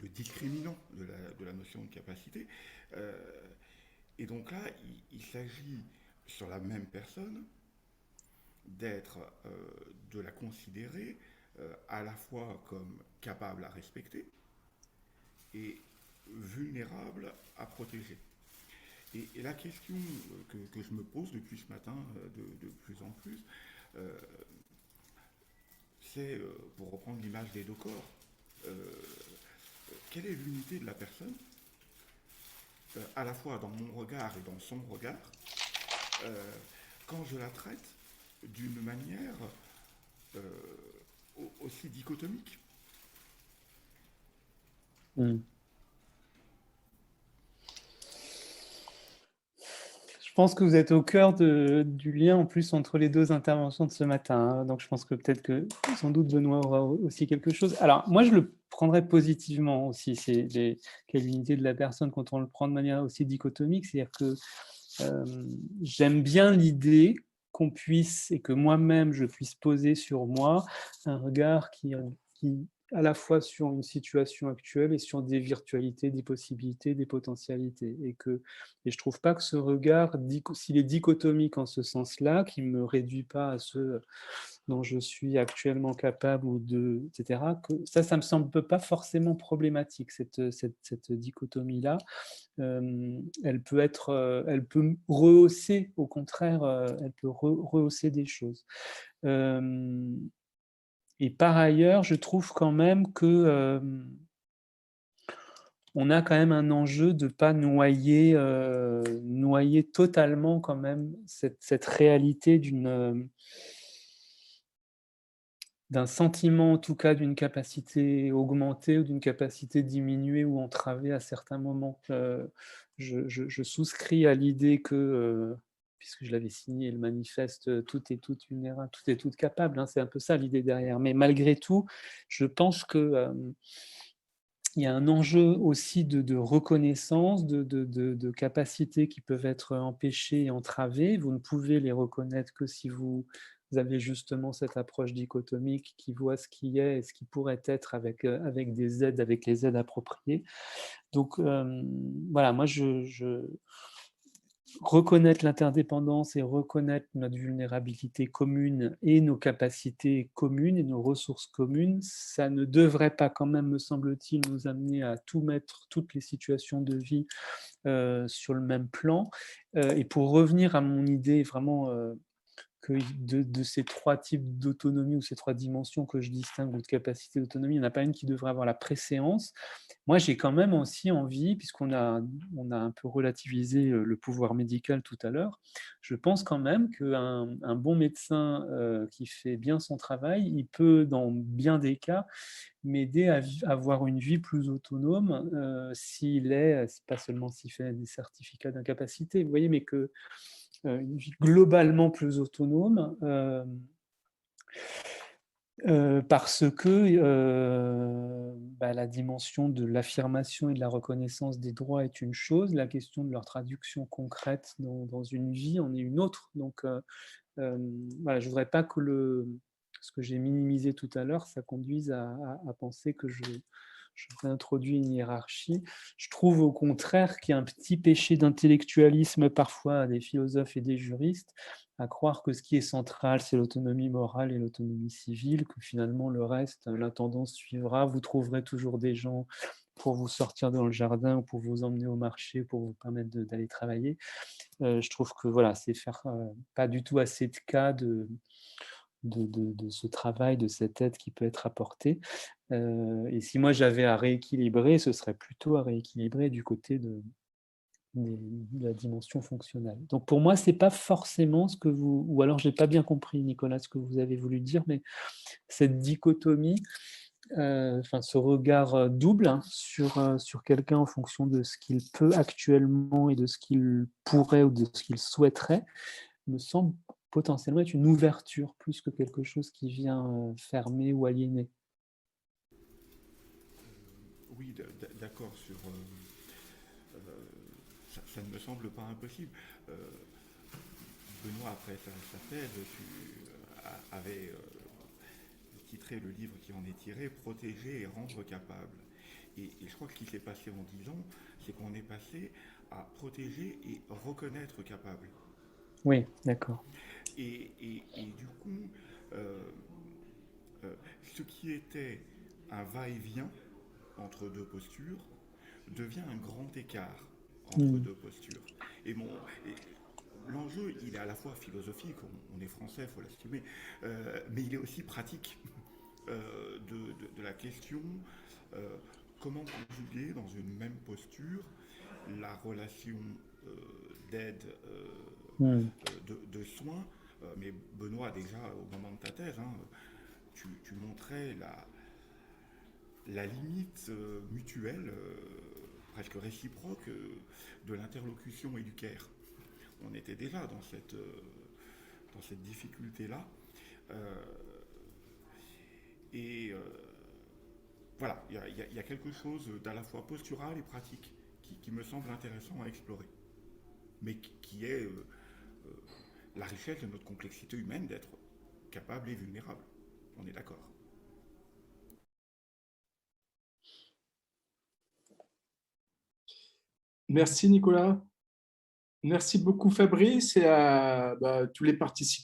le discriminant de la notion de capacité. Et donc là, il s'agit sur la même personne de la considérer à la fois comme capable à respecter et vulnérable à protéger. Et la question que je me pose depuis ce matin de plus en plus, c'est, pour reprendre l'image des deux corps, quelle est l'unité de la personne, à la fois dans mon regard et dans son regard, quand je la traite d'une manière aussi dichotomique. Je pense que vous êtes au cœur du lien en plus entre les deux interventions de ce matin. Hein. Donc je pense que peut-être que sans doute Benoît aura aussi quelque chose. Alors moi je le prendrais positivement aussi, c'est quelle l'unité de la personne quand on le prend de manière aussi dichotomique. C'est-à-dire que j'aime bien l'idée qu'on puisse, et que moi-même je puisse poser sur moi un regard qui à la fois sur une situation actuelle et sur des virtualités, des possibilités, des potentialités. Et je trouve pas que ce regard, s'il est dichotomique en ce sens-là, qui me réduit pas à ce dont je suis actuellement capable, etc., que ça me semble pas forcément problématique, cette dichotomie-là. Elle peut rehausser, au contraire, elle peut rehausser des choses. Et par ailleurs, je trouve quand même que on a quand même un enjeu de ne pas noyer totalement quand même cette réalité d'un sentiment, en tout cas, d'une capacité augmentée ou d'une capacité diminuée ou entravée à certains moments. Je souscris à l'idée que, puisque je l'avais signé le manifeste, tout est toute vulnérable, tout est toute capable, hein, c'est un peu ça l'idée derrière. Mais malgré tout, je pense que il y a un enjeu aussi de reconnaissance, de capacités qui peuvent être empêchées et entravées. Vous ne pouvez les reconnaître que si vous avez justement cette approche dichotomique qui voit ce qui est et ce qui pourrait être avec, avec des aides, avec les aides appropriées. Donc voilà, moi reconnaître l'interdépendance et reconnaître notre vulnérabilité commune et nos capacités communes et nos ressources communes, ça ne devrait pas quand même, me semble-t-il, nous amener à tout mettre, toutes les situations de vie sur le même plan. Et pour revenir à mon idée vraiment que de ces trois types d'autonomie ou ces trois dimensions que je distingue ou de capacité d'autonomie, il n'y en a pas une qui devrait avoir la préséance. Moi, j'ai quand même aussi envie, puisqu'on a un peu relativisé le pouvoir médical tout à l'heure, je pense quand même qu'un bon médecin qui fait bien son travail, il peut, dans bien des cas, m'aider à avoir une vie plus autonome s'il est, pas seulement s'il fait des certificats d'incapacité, vous voyez, mais que une vie globalement plus autonome, parce que la dimension de l'affirmation et de la reconnaissance des droits est une chose, la question de leur traduction concrète dans une vie en est une autre. Donc voilà, je ne voudrais pas que ce que j'ai minimisé tout à l'heure, ça conduise à penser que je réintroduis une hiérarchie. Je trouve au contraire qu'il y a un petit péché d'intellectualisme parfois des philosophes et des juristes à croire que ce qui est central, c'est l'autonomie morale et l'autonomie civile, que finalement le reste, l'intendance suivra, vous trouverez toujours des gens pour vous sortir dans le jardin ou pour vous emmener au marché, pour vous permettre d'aller travailler. Je trouve que voilà, c'est faire pas du tout assez de cas de ce travail, de cette aide qui peut être apportée. Et si moi j'avais à rééquilibrer, ce serait plutôt à rééquilibrer du côté de la dimension fonctionnelle. Donc pour moi, c'est pas forcément ce que vous... Ou alors, j'ai pas bien compris, Nicolas, ce que vous avez voulu dire, mais cette dichotomie, ce regard double hein, sur quelqu'un en fonction de ce qu'il peut actuellement et de ce qu'il pourrait ou de ce qu'il souhaiterait, me semble potentiellement être une ouverture plus que quelque chose qui vient fermer ou aliéner. Oui, d'accord sur... ça ne me semble pas impossible. Benoît, après sa thèse, tu avais titré le livre qui en est tiré, Protéger et rendre capable. Et je crois que ce qui s'est passé en 10 ans, c'est qu'on est passé à protéger et reconnaître capable. Oui, d'accord. Et du coup, ce qui était un va-et-vient entre deux postures devient un grand écart entre deux postures. Et l'enjeu, il est à la fois philosophique, on est français, il faut l'assumer, mais il est aussi pratique de la question comment conjuguer dans une même posture la relation d'aide, de soins. Mais Benoît, déjà au moment de ta thèse, hein, tu montrais la limite mutuelle, presque réciproque, de l'interlocution et du care. On était déjà dans cette difficulté-là. Voilà, il y a quelque chose d'à la fois postural et pratique qui me semble intéressant à explorer, mais qui est la richesse de notre complexité humaine d'être capable et vulnérable. On est d'accord. Merci Nicolas. Merci beaucoup Fabrice et à tous les participants.